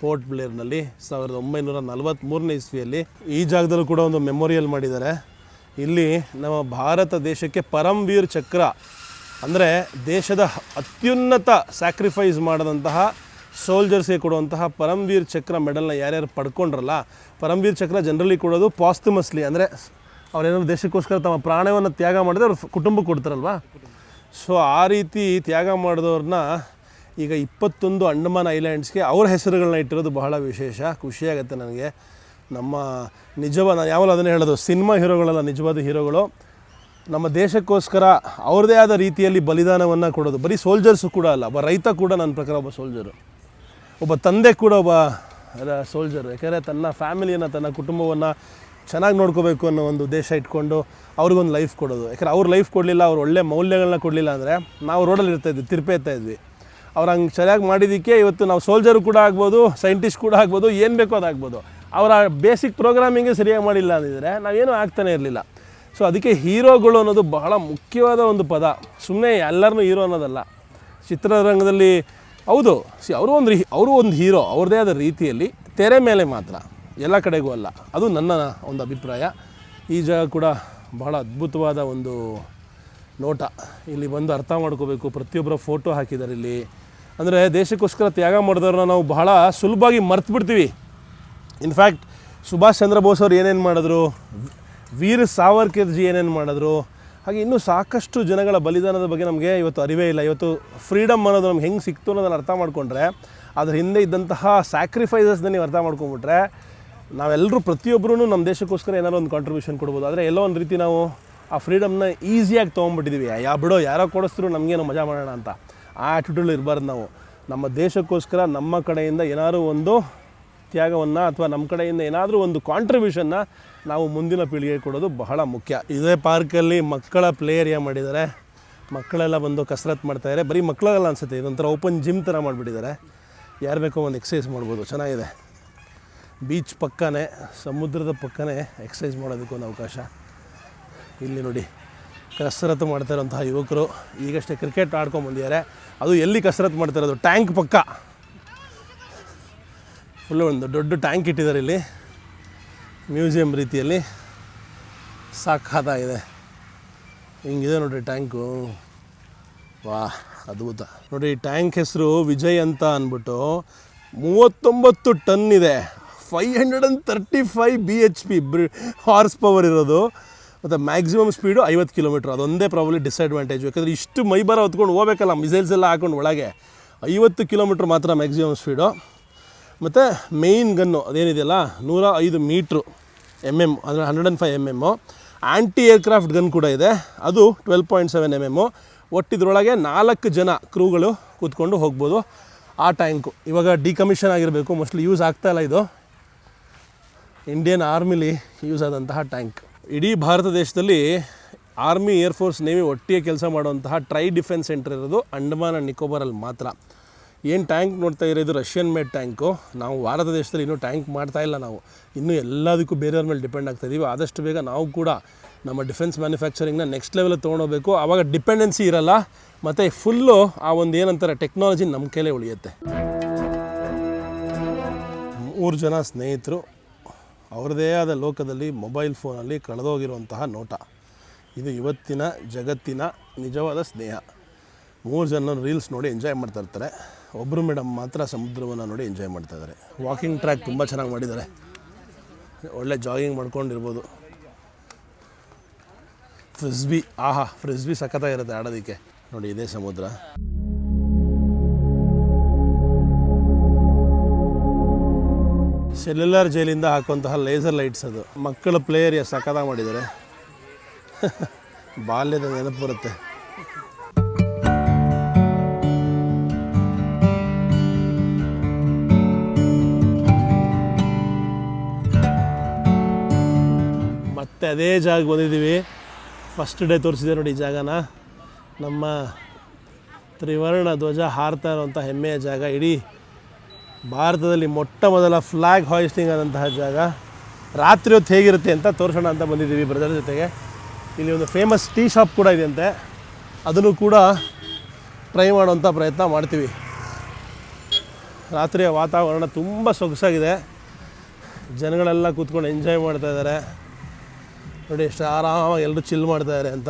ಪೋರ್ಟ್ ಬ್ಲೇರ್ನಲ್ಲಿ 1943ನೇ ಇಸ್ವಿಯಲ್ಲಿ. ಈ ಜಾಗದಲ್ಲೂ ಕೂಡ ಒಂದು ಮೆಮೋರಿಯಲ್ ಮಾಡಿದ್ದಾರೆ. ಇಲ್ಲಿ ನಮ್ಮ ಭಾರತ ದೇಶಕ್ಕೆ ಪರಮ್ವೀರ್ ಚಕ್ರ, ಅಂದರೆ ದೇಶದ ಅತ್ಯುನ್ನತ ಸ್ಯಾಕ್ರಿಫೈಸ್ ಮಾಡಿದಂತಹ ಸೋಲ್ಜರ್ಸ್ಗೆ ಕೊಡುವಂತಹ ಪರಮ್ವೀರ್ ಚಕ್ರ ಮೆಡಲ್ನ ಯಾರ್ಯಾರು ಪಡ್ಕೊಂಡ್ರಲ್ಲ, ಪರಮ್ವೀರ್ ಚಕ್ರ ಜನರಲಿ ಕೊಡೋದು ಪಾಸ್ತುಮಸ್ಲಿ, ಅಂದರೆ ಅವ್ರೇನಾದ್ರು ದೇಶಕ್ಕೋಸ್ಕರ ತಮ್ಮ ಪ್ರಾಣವನ್ನು ತ್ಯಾಗ ಮಾಡಿದ್ರೆ ಅವ್ರ ಕುಟುಂಬಕ್ಕೆ ಕೊಡ್ತಾರಲ್ವ. ಸೊ ಆ ರೀತಿ ತ್ಯಾಗ ಮಾಡಿದವ್ರನ್ನ ಈಗ 21 ಅಂಡಮಾನ್ ಐಲ್ಯಾಂಡ್ಸ್ಗೆ ಅವ್ರ ಹೆಸರುಗಳನ್ನ ಇಟ್ಟಿರೋದು ಬಹಳ ವಿಶೇಷ. ಖುಷಿಯಾಗುತ್ತೆ ನನಗೆ. ನಮ್ಮ ನಾನು ಯಾವಾಗಲೂ ಅದನ್ನೇ ಹೇಳೋದು, ಸಿನಿಮಾ ಹೀರೋಗಳಲ್ಲ ನಿಜವಾದ ಹೀರೋಗಳು. ನಮ್ಮ ದೇಶಕ್ಕೋಸ್ಕರ ಅವ್ರದ್ದೇ ಆದ ರೀತಿಯಲ್ಲಿ ಬಲಿದಾನವನ್ನು ಕೊಡೋದು. ಬರೀ ಸೋಲ್ಜರ್ಸು ಕೂಡ ಅಲ್ಲ, ಒಬ್ಬ ರೈತ ಕೂಡ ನನ್ನ ಪ್ರಕಾರ ಒಬ್ಬ ಸೋಲ್ಜರು, ಒಬ್ಬ ತಂದೆ ಕೂಡ ಒಬ್ಬ ಸೋಲ್ಜರು. ಯಾಕೆಂದರೆ ತನ್ನ ಫ್ಯಾಮಿಲಿಯನ್ನು, ತನ್ನ ಕುಟುಂಬವನ್ನು ಚೆನ್ನಾಗಿ ನೋಡ್ಕೋಬೇಕು ಅನ್ನೋ ಒಂದು ಉದ್ದೇಶ ಇಟ್ಕೊಂಡು ಅವ್ರಿಗೊಂದು ಲೈಫ್ ಕೊಡೋದು. ಯಾಕಂದರೆ ಅವ್ರು ಲೈಫ್ ಕೊಡಲಿಲ್ಲ, ಅವ್ರು ಒಳ್ಳೆ ಮೌಲ್ಯಗಳನ್ನ ಕೊಡಲಿಲ್ಲ ಅಂದರೆ ನಾವು ರೋಡಲ್ಲಿ ಇರ್ತಾಯಿದ್ವಿ, ತಿರುಪೆ ಇರ್ತಾಯಿದ್ವಿ. ಅವ್ರು ಹಂಗೆ ಸರಿಯಾಗಿ ಮಾಡಿದ್ದಕ್ಕೆ ಇವತ್ತು ನಾವು ಸೋಲ್ಜರು ಕೂಡ ಆಗ್ಬೋದು, ಸೈಂಟಿಸ್ಟ್ ಕೂಡ ಆಗ್ಬೋದು, ಏನು ಬೇಕೋ ಅದಾಗ್ಬೋದು. ಅವರ ಬೇಸಿಕ್ ಪ್ರೋಗ್ರಾಮಿಂಗೇ ಸರಿಯಾಗಿ ಮಾಡಿಲ್ಲ ಅಂದಿದ್ರೆ ನಾವೇನೂ ಆಗ್ತಾನೆ ಇರಲಿಲ್ಲ. ಸೊ ಅದಕ್ಕೆ ಹೀರೋಗಳು ಅನ್ನೋದು ಬಹಳ ಮುಖ್ಯವಾದ ಒಂದು ಪದ. ಸುಮ್ಮನೆ ಎಲ್ಲರನ್ನೂ ಹೀರೋ ಅನ್ನೋದಲ್ಲ. ಚಿತ್ರರಂಗದಲ್ಲಿ ಹೌದು, ಅವರು ಒಂದು ಹೀರೋ ಅವ್ರದ್ದೇ ಆದ ರೀತಿಯಲ್ಲಿ, ತೆರೆ ಮೇಲೆ ಮಾತ್ರ, ಎಲ್ಲ ಕಡೆಗೂ ಅಲ್ಲ. ಅದು ನನ್ನ ಒಂದು ಅಭಿಪ್ರಾಯ. ಈ ಜಾಗ ಕೂಡ ಬಹಳ ಅದ್ಭುತವಾದ ಒಂದು ನೋಟ. ಇಲ್ಲಿ ಬಂದು ಅರ್ಥ ಮಾಡ್ಕೋಬೇಕು. ಪ್ರತಿಯೊಬ್ಬರ ಫೋಟೋ ಹಾಕಿದ್ದಾರೆ ಇಲ್ಲಿ. ಅಂದರೆ ದೇಶಕ್ಕೋಸ್ಕರ ತ್ಯಾಗ ಮಾಡಿದವ್ರನ್ನ ನಾವು ಬಹಳ ಸುಲಭವಾಗಿ ಮರ್ತು ಬಿಡ್ತೀವಿ. ಇನ್ಫ್ಯಾಕ್ಟ್ ಸುಭಾಷ್ ಚಂದ್ರ ಬೋಸ್ ಅವ್ರು ಏನೇನು ಮಾಡಿದ್ರು, ವೀರ್ ಸಾವರ್ಕರ್ ಜಿ ಏನೇನು ಮಾಡಿದ್ರು, ಹಾಗೆ ಇನ್ನೂ ಸಾಕಷ್ಟು ಜನಗಳ ಬಲಿದಾನದ ಬಗ್ಗೆ ನಮಗೆ ಇವತ್ತು ಅರಿವೇ ಇಲ್ಲ. ಇವತ್ತು ಫ್ರೀಡಮ್ ಅನ್ನೋದು ನಮ್ಗೆ ಹೆಂಗೆ ಸಿಕ್ತು ಅನ್ನೋದನ್ನು ಅರ್ಥ ಮಾಡಿಕೊಂಡ್ರೆ, ಅದ್ರ ಹಿಂದೆ ಇದ್ದಂತಹ ಸ್ಯಾಕ್ರಿಫೈಸಸ್ನ ನೀವು ಅರ್ಥ ಮಾಡ್ಕೊಂಬಿಟ್ರೆ, ನಾವೆಲ್ಲರೂ ಪ್ರತಿಯೊಬ್ಬರೂ ನಮ್ಮ ದೇಶಕ್ಕೋಸ್ಕರ ಏನಾದ್ರು ಒಂದು ಕಾಂಟ್ರಿಬ್ಯೂಷನ್ ಕೊಡ್ಬೋದು. ಆದರೆ ಎಲ್ಲೋ ಒಂದು ರೀತಿ ನಾವು ಆ ಫ್ರೀಡಮ್ನ ಈಸಿಯಾಗಿ ತೊಗೊಂಡ್ಬಿಟ್ಟಿದ್ದೀವಿ. ಬಿಡೋ, ಯಾರೋ ಕೊಡಿಸ್ರು ನಮಗೇನೋ ಮಜಾ ಮಾಡೋಣ ಅಂತ ಆ ಆ್ಯಟಿಟ್ಯೂಡಲ್ಲಿ ಇರಬಾರ್ದು. ನಾವು ನಮ್ಮ ದೇಶಕ್ಕೋಸ್ಕರ ನಮ್ಮ ಕಡೆಯಿಂದ ಏನಾದರೂ ಒಂದು ತ್ಯಾಗವನ್ನು ಅಥವಾ ನಮ್ಮ ಕಡೆಯಿಂದ ಏನಾದರೂ ಒಂದು ಕಾಂಟ್ರಿಬ್ಯೂಷನ್ನ ನಾವು ಮುಂದಿನ ಪೀಳಿಗೆಗೆ ಕೊಡೋದು ಬಹಳ ಮುಖ್ಯ. ಇದೇ ಪಾರ್ಕಲ್ಲಿ ಮಕ್ಕಳ ಪ್ಲೇ ಏರಿಯಾ ಮಾಡಿದ್ದಾರೆ. ಮಕ್ಕಳೆಲ್ಲ ಬಂದು ಕಸರತ್ತು ಮಾಡ್ತಾಯಿದ್ದಾರೆ. ಬರೀ ಮಕ್ಕಳೆಲ್ಲ ಅನಿಸುತ್ತೆ, ಇದೊಂಥರ ಓಪನ್ ಜಿಮ್ ಥರ ಮಾಡಿಬಿಟ್ಟಿದ್ದಾರೆ. ಯಾರು ಬೇಕೋ ಒಂದು ಎಕ್ಸಸೈಸ್ ಮಾಡ್ಬೋದು. ಚೆನ್ನಾಗಿದೆ. ಬೀಚ್ ಪಕ್ಕನೇ, ಸಮುದ್ರದ ಪಕ್ಕನೇ ಎಕ್ಸಸೈಸ್ ಮಾಡೋದಕ್ಕೊಂದು ಅವಕಾಶ. ಇಲ್ಲಿ ನೋಡಿ, ಕಸರತ್ತು ಮಾಡ್ತಾ ಇರೋಂತಹ ಯುವಕರು ಈಗಷ್ಟೇ ಕ್ರಿಕೆಟ್ ಆಡ್ಕೊಂಬಂದಿದ್ದಾರೆ. ಅದು ಎಲ್ಲಿ ಕಸರತ್ತು ಮಾಡ್ತಾ ಇರೋದು? ಟ್ಯಾಂಕ್ ಪಕ್ಕ. ಫುಲ್ಲು ಒಂದು ದೊಡ್ಡ ಟ್ಯಾಂಕ್ ಇಟ್ಟಿದ್ದಾರೆ ಇಲ್ಲಿ, ಮ್ಯೂಸಿಯಂ ರೀತಿಯಲ್ಲಿ. ಸಾಕಾಗಿದೆ. ಹಿಂಗಿದೆ ನೋಡಿರಿ ಟ್ಯಾಂಕು. ವಾ, ಅದ್ಭುತ. ನೋಡಿ, ಟ್ಯಾಂಕ್ ಹೆಸರು ವಿಜಯ್ ಅಂತ ಅಂದ್ಬಿಟ್ಟು 39 ಟನ್ ಇದೆ. 535 BHP ಹಾರ್ಸ್ ಪವರ್ ಇರೋದು. ಮತ್ತು ಮ್ಯಾಕ್ಸಿಮಮ್ ಸ್ಪೀಡು 50 ಕಿಲೋಮೀಟ್ರ್. ಅದೊಂದೇ ಪ್ರಾಬ್ಲಿ ಡಿಸ್ಅಡ್ವಾಂಟೇಜು. ಯಾಕಂದರೆ ಇಷ್ಟು ಮೈಬಾರ ಹೊತ್ಕೊಂಡು ಹೋಗ್ಬೇಕಲ್ಲ, ಮಿಸೈಲ್ಸ್ ಎಲ್ಲ ಹಾಕೊಂಡು ಒಳಗೆ. 50 ಕಿಲೋಮೀಟ್ರ್ ಮಾತ್ರ ಮ್ಯಾಕ್ಸಿಮಮ್ ಸ್ಪೀಡು. ಮತ್ತು ಮೇಯ್ನ್ ಗನ್ನು ಅದೇನಿದೆಯಲ್ಲ 105 ಮೀಟ್ರು MM, ಅಂದರೆ 105 mm. ಆ್ಯಂಟಿ ಏರ್ಕ್ರಾಫ್ಟ್ ಗನ್ ಕೂಡ ಇದೆ, ಅದು 12.7 mm. ಒಟ್ಟಿದ್ರೊಳಗೆ 4 ಜನ ಕ್ರೂಗಳು ಕೂತ್ಕೊಂಡು ಹೋಗ್ಬೋದು. ಆ ಟ್ಯಾಂಕು ಇವಾಗ ಡಿಕಮಿಷನ್ ಆಗಿರಬೇಕು, ಮೋಸ್ಟ್ಲಿ ಯೂಸ್ ಆಗ್ತಾಯಿಲ್ಲ. ಇದು ಇಂಡಿಯನ್ ಆರ್ಮಿಲಿ ಯೂಸ್ ಆದಂತಹ ಟ್ಯಾಂಕ್. ಇಡೀ ಭಾರತ ದೇಶದಲ್ಲಿ ಆರ್ಮಿ, ಏರ್ಫೋರ್ಸ್, ನೇವಿ ಒಟ್ಟಿಗೆ ಕೆಲಸ ಮಾಡುವಂತಹ ಟ್ರೈ ಡಿಫೆನ್ಸ್ ಸೆಂಟರ್ ಇರೋದು ಅಂಡಮಾನ್ ಆ್ಯಂಡ್ ನಿಕೋಬಾರಲ್ಲಿ ಮಾತ್ರ. ಏನು ಟ್ಯಾಂಕ್ ನೋಡ್ತಾ ಇರೋದು ರಷ್ಯನ್ ಮೇಡ್ ಟ್ಯಾಂಕು. ನಾವು ಭಾರತ ದೇಶದಲ್ಲಿ ಇನ್ನೂ ಟ್ಯಾಂಕ್ ಮಾಡ್ತಾಯಿಲ್ಲ. ನಾವು ಇನ್ನೂ ಎಲ್ಲದಕ್ಕೂ ಬೇರೆಯವ್ರ ಮೇಲೆ ಡಿಪೆಂಡ್ ಆಗ್ತಾಯಿದ್ದೀವಿ. ಆದಷ್ಟು ಬೇಗ ನಾವು ಕೂಡ ನಮ್ಮ ಡಿಫೆನ್ಸ್ ಮ್ಯಾನುಫ್ಯಾಕ್ಚರಿಂಗ್ನ ನೆಕ್ಸ್ಟ್ ಲೆವೆಲಿಗೆ ತೊಗೊಂಡೋಗ್ಬೇಕು. ಆವಾಗ ಡಿಪೆಂಡೆನ್ಸಿ ಇರಲ್ಲ, ಮತ್ತು ಫುಲ್ಲು ಆ ಒಂದು ಏನಂತಾರೆ ಟೆಕ್ನಾಲಜಿ ನಮ್ಮ ಕೈಲೇ ಉಳಿಯುತ್ತೆ. 3 ಜನ ಸ್ನೇಹಿತರು ಅವ್ರದ್ದೇ ಆದ ಲೋಕದಲ್ಲಿ ಮೊಬೈಲ್ ಫೋನಲ್ಲಿ ಕಳೆದೋಗಿರುವಂತಹ ನೋಟ. ಇದು ಇವತ್ತಿನ ಜಗತ್ತಿನ ನಿಜವಾದ ಸ್ನೇಹ. 3 ಜನ ರೀಲ್ಸ್ ನೋಡಿ ಎಂಜಾಯ್ ಮಾಡ್ತಾ ಇರ್ತಾರೆ. ಒಬ್ಬರು ಮೇಡಮ್ ಮಾತ್ರ ಸಮುದ್ರವನ್ನು ನೋಡಿ ಎಂಜಾಯ್ ಮಾಡ್ತಾ ಇದ್ದಾರೆ. ವಾಕಿಂಗ್ ಟ್ರ್ಯಾಕ್ ತುಂಬ ಚೆನ್ನಾಗಿ ಮಾಡಿದ್ದಾರೆ. ಒಳ್ಳೆ ಜಾಗಿಂಗ್ ಮಾಡ್ಕೊಂಡಿರ್ಬೋದು. ಫ್ರಿಸ್ಬಿ, ಆಹಾ, ಫ್ರಿಸ್ಬಿ ಸಖತ್ತಾಗಿರುತ್ತೆ ಆಡೋದಕ್ಕೆ. ನೋಡಿ, ಇದೇ ಸಮುದ್ರ. ಸೆಲ್ಯುಲರ್ ಜೈಲಿಂದ ಹಾಕುವಂತಹ ಲೇಸರ್ ಲೈಟ್ಸ್ ಅದು. ಮಕ್ಕಳ ಪ್ಲೇ ಏರಿಯಾ ಸಖತ್ತಾಗಿ ಮಾಡಿದ್ದಾರೆ. ಬಾಲ್ಯದ ನೆನಪು ಬರುತ್ತೆ. ಮತ್ತೆ ಅದೇ ಜಾಗ ಬಂದಿದ್ದೀವಿ. ಫಸ್ಟ್ ಡೇ ತೋರಿಸಿದೆ ನೋಡಿ ಈ ಜಾಗನ. ನಮ್ಮ ತ್ರಿವರ್ಣ ಧ್ವಜ ಹಾರ್ತಾ ಇರುವಂಥ ಹೆಮ್ಮೆಯ ಜಾಗ. ಇಡೀ ಭಾರತದಲ್ಲಿ ಮೊಟ್ಟ ಮೊದಲ ಫ್ಲ್ಯಾಗ್ ಹಾಯಿಸ್ಟಿಂಗ್ ಆದಂತಹ ಜಾಗ. ರಾತ್ರಿ ಹೊತ್ತು ಹೇಗಿರುತ್ತೆ ಅಂತ ತೋರಿಸೋಣ ಅಂತ ಬಂದಿದ್ದೀವಿ ಬ್ರದರ್ ಜೊತೆಗೆ. ಇಲ್ಲಿ ಒಂದು ಫೇಮಸ್ ಟೀ ಶಾಪ್ ಕೂಡ ಇದೆಯಂತೆ, ಅದನ್ನು ಕೂಡ ಟ್ರೈ ಮಾಡುವಂಥ ಪ್ರಯತ್ನ ಮಾಡ್ತೀವಿ. ರಾತ್ರಿಯ ವಾತಾವರಣ ತುಂಬ ಸೊಗಸಾಗಿದೆ. ಜನಗಳೆಲ್ಲ ಕೂತ್ಕೊಂಡು ಎಂಜಾಯ್ ಮಾಡ್ತಾ ಇದ್ದಾರೆ. ನೋಡಿ ಎಷ್ಟು ಆರಾಮಾಗಿ ಎಲ್ಲರೂ ಚಿಲ್ ಮಾಡ್ತಾಯಿದ್ದಾರೆ ಅಂತ.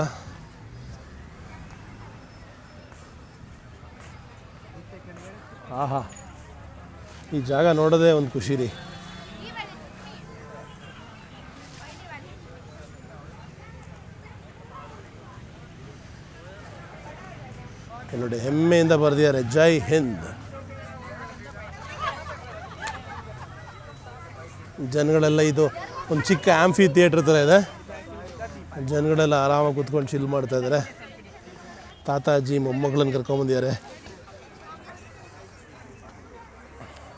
ಆಹಾ, ಈ ಜಾಗ ನೋಡೋದೇ ಒಂದು ಖುಷಿ ರೀ. ನೋಡಿ ಹೆಮ್ಮೆಯಿಂದ ಬರೆದಿದ್ದಾರೆ ಜೈ ಹಿಂದ್. ಜನಗಳೆಲ್ಲ, ಇದು ಒಂದು ಚಿಕ್ಕ ಆಂಫಿ ಥಿಯೇಟ್ರ್ ಥರ ಇದೆ. ಜನಗಳೆಲ್ಲ ಆರಾಮಾಗಿ ಕೂತ್ಕೊಂಡು ಚಿಲ್ ಮಾಡ್ತಾಯಿದ್ದಾರೆ. ತಾತಾಜಿ ಮೊಮ್ಮಗಳನ್ನ ಕರ್ಕೊಂಬಂದಿದ್ದಾರೆ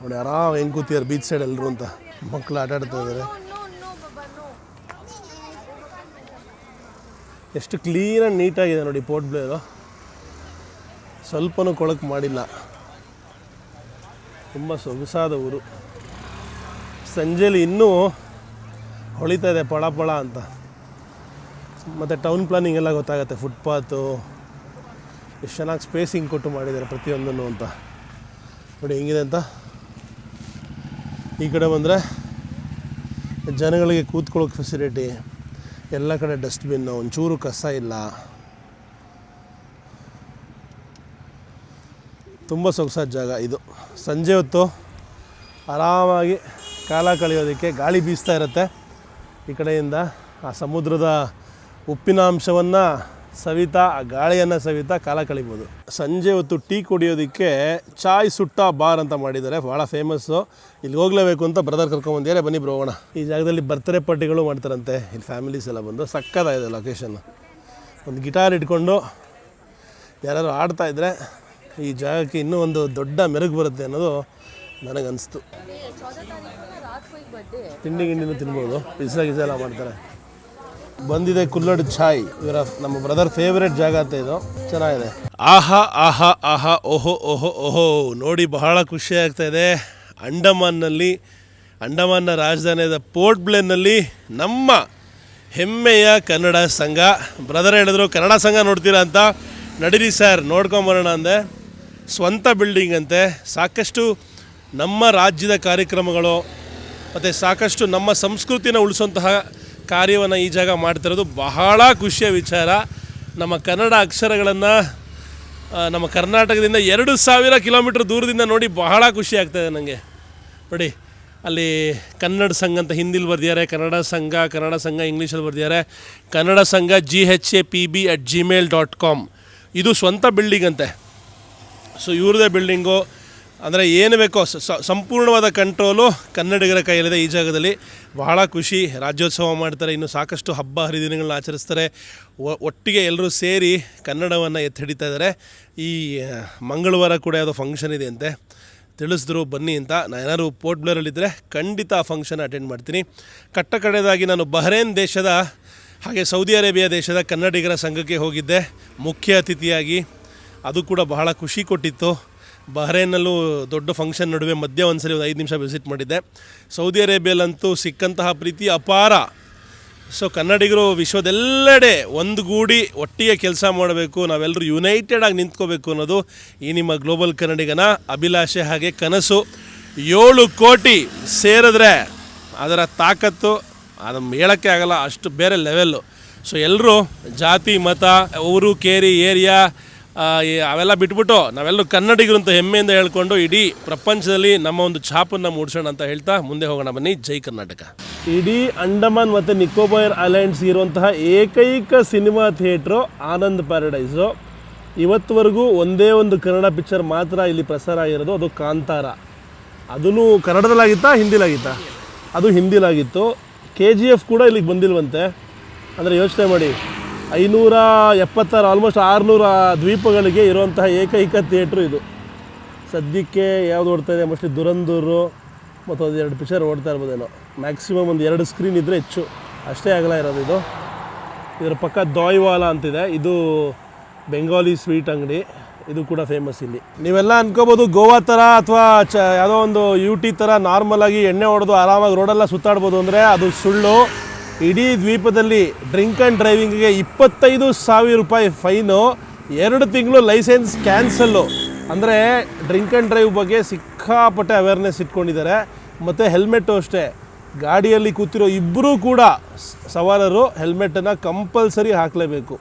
ನೋಡಿ. ಆರಾಮ ಹೆಂಗೆ ಕೂತಿದ್ದಾರೆ ಬೀಚ್ ಸೈಡ್ ಎಲ್ಲರೂ ಅಂತ. ಮಕ್ಕಳು ಆಟ ಆಡ್ತಾ ಇದ್ದಾರೆ. ಎಷ್ಟು ಕ್ಲೀನಾಗಿ ನೀಟಾಗಿದೆ ನೋಡಿ ಪೋರ್ಟ್ ಬ್ಲೇರು. ಸ್ವಲ್ಪನೂ ಕೊಳಕು ಮಾಡಿಲ್ಲ. ತುಂಬ ಸೊಗಸಾದ ಊರು. ಸಂಜೆಲಿ ಇನ್ನೂ ಹೊಳಿತಾ ಇದೆ ಪಳ ಪಳ ಅಂತ. ಮತ್ತು ಟೌನ್ ಪ್ಲಾನಿಂಗ್ ಎಲ್ಲ ಗೊತ್ತಾಗುತ್ತೆ. ಫುಟ್ಪಾತು ಎಷ್ಟು ಚೆನ್ನಾಗಿ ಸ್ಪೇಸಿಂಗ್ ಕೊಟ್ಟು ಮಾಡಿದ್ದಾರೆ ಪ್ರತಿಯೊಂದನ್ನು ಅಂತ ನೋಡಿ ಹೆಂಗಿದೆ ಅಂತ. ಈ ಕಡೆ ಬಂದರೆ ಜನಗಳಿಗೆ ಕೂತ್ಕೊಳ್ಳೋಕೆ ಫೆಸಿಲಿಟಿ, ಎಲ್ಲ ಕಡೆ ಡಸ್ಟ್ಬಿನ್ನು, ಒಂಚೂರು ಕಸ ಇಲ್ಲ. ತುಂಬ ಸೊಗಸಾದ ಜಾಗ ಇದು. ಸಂಜೆ ಹೊತ್ತು ಆರಾಮಾಗಿ ಕಾಲ ಕಳೆಯೋದಕ್ಕೆ ಗಾಳಿ ಬೀಸ್ತಾ ಇರುತ್ತೆ. ಈ ಕಡೆಯಿಂದ ಆ ಸಮುದ್ರದ ಉಪ್ಪಿನಾಂಶವನ್ನು ಸವಿತಾ, ಆ ಗಾಳಿಯನ್ನು ಸವಿತಾ ಕಾಲ ಕಳಿಬೋದು. ಸಂಜೆ ಹೊತ್ತು ಟೀ ಕುಡಿಯೋದಕ್ಕೆ ಚಾಯ್ ಸುಟ್ಟಾ ಬಾರ್ ಅಂತ ಮಾಡಿದ್ದಾರೆ, ಭಾಳ ಫೇಮಸ್ಸು. ಇಲ್ಲಿ ಹೋಗಲೇಬೇಕು ಅಂತ ಬ್ರದರ್ ಕರ್ಕೊಂಬಂದಿದ್ದಾರೆ. ಬನ್ನಿ ಬ್ರೋ ಹೋಗೋಣ. ಈ ಜಾಗದಲ್ಲಿ ಬರ್ತ್ಡೇ ಪಾರ್ಟಿಗಳು ಮಾಡ್ತಾರಂತೆ. ಇಲ್ಲಿ ಫ್ಯಾಮಿಲೀಸ್ ಎಲ್ಲ ಬಂದು ಸಕ್ಕತ್ತಾಗಿದೆ ಲೊಕೇಶನ್. ಒಂದು ಗಿಟಾರ್ ಇಟ್ಕೊಂಡು ಯಾರು ಆಡ್ತಾಯಿದ್ರೆ ಈ ಜಾಗಕ್ಕೆ ಇನ್ನೂ ಒಂದು ದೊಡ್ಡ ಮೆರುಗು ಬರುತ್ತೆ ಅನ್ನೋದು ನನಗನ್ನಿಸ್ತು. ತಿಂಡಿ ಗಿಂಡಿನೂ ತಿನ್ಬೋದು. ಪಿಜ್ಜಾ ಗಿಜ್ಜಾ ಎಲ್ಲ ಮಾಡ್ತಾರೆ. ಬಂದಿದೆ ಕುಲ್ಲಡ್ ಚಾಯ್, ಇವರ ನಮ್ಮ ಬ್ರದರ್ ಫೇವ್ರೇಟ್ ಜಾಗ ಅಂತ ಇದು. ಚೆನ್ನಾಗಿದೆ. ಆಹಾ ಆಹಾ ಆಹಾ ಓಹೋ ಓಹೋ ಓಹೋ ನೋಡಿ ಬಹಳ ಖುಷಿ ಆಗ್ತಾ ಇದೆ. ಅಂಡಮಾನ್ನ ರಾಜಧಾನಿಯಾದ ಪೋರ್ಟ್ ಬ್ಲೇರ್ನಲ್ಲಿ ನಮ್ಮ ಹೆಮ್ಮೆಯ ಕನ್ನಡ ಸಂಘ. ಬ್ರದರ್ ಹೇಳಿದ್ರು ಕನ್ನಡ ಸಂಘ ನೋಡ್ತೀರಾ ಅಂತ. ನಡೀರಿ ಸರ್ ನೋಡ್ಕೊಂಬರೋಣ ಅಂದೆ. ಸ್ವಂತ ಬಿಲ್ಡಿಂಗ್ ಅಂತೆ. ಸಾಕಷ್ಟು ನಮ್ಮ ರಾಜ್ಯದ ಕಾರ್ಯಕ್ರಮಗಳು ಮತ್ತು ಸಾಕಷ್ಟು ನಮ್ಮ ಸಂಸ್ಕೃತಿನ ಉಳಿಸುವಂತಹ ಕಾರ್ಯವನ್ನು ಈ ಜಾಗ ಮಾಡ್ತಿರೋದು ಬಹಳ ಖುಷಿಯ ವಿಚಾರ. ನಮ್ಮ ಕನ್ನಡ ಅಕ್ಷರಗಳನ್ನು ನಮ್ಮ ಕರ್ನಾಟಕದಿಂದ 2000 ಕಿಲೋಮೀಟ್ರ್ ದೂರದಿಂದ ನೋಡಿ ಬಹಳ ಖುಷಿ ಆಗ್ತಾಯಿದೆ ನನಗೆ. ನೋಡಿ ಅಲ್ಲಿ ಕನ್ನಡ ಸಂಘ ಅಂತ ಹಿಂದಿಲಿ ಬರ್ದಿದ್ದಾರೆ, ಕನ್ನಡ ಸಂಘ ಇಂಗ್ಲೀಷಲ್ಲಿ ಬರ್ದಿದ್ದಾರೆ. ಕನ್ನಡ ಸಂಘ GHAPB@gmail.com. ಇದು ಸ್ವಂತ ಬಿಲ್ಡಿಂಗ್ ಅಂತೆ. ಸೊ ಇವ್ರದ್ದೇ ಬಿಲ್ಡಿಂಗು. ಅಂದರೆ ಏನು ಬೇಕೋ ಸಂಪೂರ್ಣವಾದ ಕಂಟ್ರೋಲು ಕನ್ನಡಿಗರ ಕೈಯಲ್ಲಿದೆ ಈ ಜಾಗದಲ್ಲಿ. ಬಹಳ ಖುಷಿ. ರಾಜ್ಯೋತ್ಸವ ಮಾಡ್ತಾರೆ, ಇನ್ನು ಸಾಕಷ್ಟು ಹಬ್ಬ ಹರಿದಿನಗಳನ್ನ ಆಚರಿಸ್ತಾರೆ. ಒಟ್ಟಿಗೆ ಎಲ್ಲರೂ ಸೇರಿ ಕನ್ನಡವನ್ನು ಎತ್ತಿ ಹಿಡಿತಾ ಇದ್ದಾರೆ. ಈ ಮಂಗಳವಾರ ಕೂಡ ಯಾವುದೋ ಫಂಕ್ಷನ್ ಇದೆ ಅಂತೆ, ತಿಳಿಸಿದ್ರು ಬನ್ನಿ ಅಂತ. ನಾನು ಏನಾದ್ರು ಪೋರ್ಟ್ ಬ್ಲೇರಲ್ಲಿದ್ದರೆ ಖಂಡಿತ ಆ ಫಂಕ್ಷನ್ ಅಟೆಂಡ್ ಮಾಡ್ತೀನಿ. ಕಡೆಯದಾಗಿ ನಾನು ಬಹ್ರೇನ್ ದೇಶದ ಹಾಗೆ ಸೌದಿ ಅರೇಬಿಯಾ ದೇಶದ ಕನ್ನಡಿಗರ ಸಂಘಕ್ಕೆ ಹೋಗಿದ್ದೆ ಮುಖ್ಯ ಅತಿಥಿಯಾಗಿ. ಅದು ಕೂಡ ಬಹಳ ಖುಷಿ ಕೊಟ್ಟಿತ್ತು. ಬಹ್ರೇನ್ನಲ್ಲೂ ದೊಡ್ಡ ಫಂಕ್ಷನ್ ನಡುವೆ ಮಧ್ಯ ಒಂದ್ಸರಿ 5 ನಿಮಿಷ ವಿಸಿಟ್ ಮಾಡಿದ್ದೆ. ಸೌದಿ ಅರೇಬಿಯಲ್ಲಂತೂ ಸಿಕ್ಕಂತಹ ಪ್ರೀತಿ ಅಪಾರ. ಸೊ ಕನ್ನಡಿಗರು ವಿಶ್ವದೆಲ್ಲೆಡೆ ಒಂದುಗೂಡಿ ಒಟ್ಟಿಗೆ ಕೆಲಸ ಮಾಡಬೇಕು, ನಾವೆಲ್ಲರೂ ಯುನೈಟೆಡ್ ಆಗಿ ನಿಂತ್ಕೋಬೇಕು ಅನ್ನೋದು ಈ ನಿಮ್ಮ ಗ್ಲೋಬಲ್ ಕನ್ನಡಿಗನ ಅಭಿಲಾಷೆ ಹಾಗೆ ಕನಸು. 7 ಕೋಟಿ ಸೇರಿದ್ರೆ ಅದರ ತಾಕತ್ತು ಅದನ್ನು ಹೇಳೋಕ್ಕೆ ಆಗಲ್ಲ, ಅಷ್ಟು ಬೇರೆ ಲೆವೆಲ್ಲು. ಸೊ ಎಲ್ಲರೂ ಜಾತಿ ಮತ ಊರು ಕೇರಿ ಏರಿಯಾ ಅವೆಲ್ಲ ಬಿಟ್ಬಿಟ್ಟು ನಾವೆಲ್ಲರೂ ಕನ್ನಡಿಗರು ಅಂತ ಹೆಮ್ಮೆಯಿಂದ ಹೇಳ್ಕೊಂಡು ಇಡೀ ಪ್ರಪಂಚದಲ್ಲಿ ನಮ್ಮ ಒಂದು ಛಾಪನ್ನು ಮೂಡಿಸೋಣ ಅಂತ ಹೇಳ್ತಾ ಮುಂದೆ ಹೋಗೋಣ ಬನ್ನಿ. ಜೈ ಕರ್ನಾಟಕ. ಇಡೀ ಅಂಡಮಾನ್ ಮತ್ತು ನಿಕೋಬಾರ್ ಐಲ್ಯಾಂಡ್ಸ್ ಇರುವಂತಹ ಏಕೈಕ ಸಿನಿಮಾ ಥಿಯೇಟ್ರು ಆನಂದ್ ಪ್ಯಾರಡೈಸು. ಇವತ್ತುವರೆಗೂ ಒಂದೇ ಒಂದು ಕನ್ನಡ ಪಿಕ್ಚರ್ ಮಾತ್ರ ಇಲ್ಲಿ ಪ್ರಸಾರ ಆಗಿರೋದು, ಅದು ಕಾಂತಾರ. ಅದೂ ಕನ್ನಡದಲ್ಲಾಗಿತ್ತಾ ಹಿಂದಿಲಾಗಿತ್ತಾ? ಅದು ಹಿಂದಿಲಾಗಿತ್ತು. KGF ಕೂಡ ಇಲ್ಲಿಗೆ ಬಂದಿಲ್ವಂತೆ. ಅಂದರೆ ಯೋಚನೆ ಮಾಡಿ, 576 ಆಲ್ಮೋಸ್ಟ್ 600 ದ್ವೀಪಗಳಿಗೆ ಇರುವಂತಹ ಏಕೈಕ ಥಿಯೇಟ್ರು ಇದು. ಸದ್ಯಕ್ಕೆ ಯಾವುದು ಓಡ್ತಾ ಇದೆ? ಮೋಸ್ಟ್ಲಿ ದುರಂದೂರು ಮತ್ತು ಒಂದು 2 ಪಿಕ್ಚರ್ ಓಡ್ತಾ ಇರ್ಬೋದೇನೋ. ಮ್ಯಾಕ್ಸಿಮಮ್ ಒಂದು 2 ಸ್ಕ್ರೀನ್ ಇದ್ದರೆ ಹೆಚ್ಚು, ಅಷ್ಟೇ ಆಗಲ್ಲ ಇರೋದು ಇದು. ಇದರ ಪಕ್ಕ ದೋಯ್ವಾಲ ಅಂತಿದೆ, ಇದು ಬೆಂಗಾಲಿ ಸ್ವೀಟ್ ಅಂಗಡಿ, ಇದು ಕೂಡ ಫೇಮಸ್ ಇಲ್ಲಿ. ನೀವೆಲ್ಲ ಅನ್ಕೋಬೋದು ಗೋವಾ ಥರ ಅಥವಾ ಯಾವುದೋ ಒಂದು UT ಥರ ನಾರ್ಮಲಾಗಿ ಎಣ್ಣೆ ಹೊಡೆದು ಆರಾಮಾಗಿ ರೋಡೆಲ್ಲ ಸುತ್ತಾಡ್ಬೋದು ಅಂದರೆ ಅದು ಸುಳ್ಳು. ಇಡೀ ದ್ವೀಪದಲ್ಲಿ ಡ್ರಿಂಕ್ ಆ್ಯಂಡ್ ಡ್ರೈವಿಂಗಿಗೆ 25,000 ರೂಪಾಯಿ ಫೈನು, 2 ತಿಂಗಳು ಲೈಸೆನ್ಸ್ ಕ್ಯಾನ್ಸಲ್ಲು. ಅಂದರೆ ಡ್ರಿಂಕ್ ಆ್ಯಂಡ್ ಡ್ರೈವ್ ಬಗ್ಗೆ ಸಿಕ್ಕಾಪಟ್ಟೆ ಅವೇರ್ನೆಸ್ ಇಟ್ಕೊಂಡಿದ್ದಾರೆ. ಮತ್ತು ಹೆಲ್ಮೆಟ್ಟು ಅಷ್ಟೇ, ಗಾಡಿಯಲ್ಲಿ ಕೂತಿರೋ ಇಬ್ಬರೂ ಕೂಡ ಸವಾರರು ಹೆಲ್ಮೆಟನ್ನು ಕಂಪಲ್ಸರಿ ಹಾಕಲೇಬೇಕು.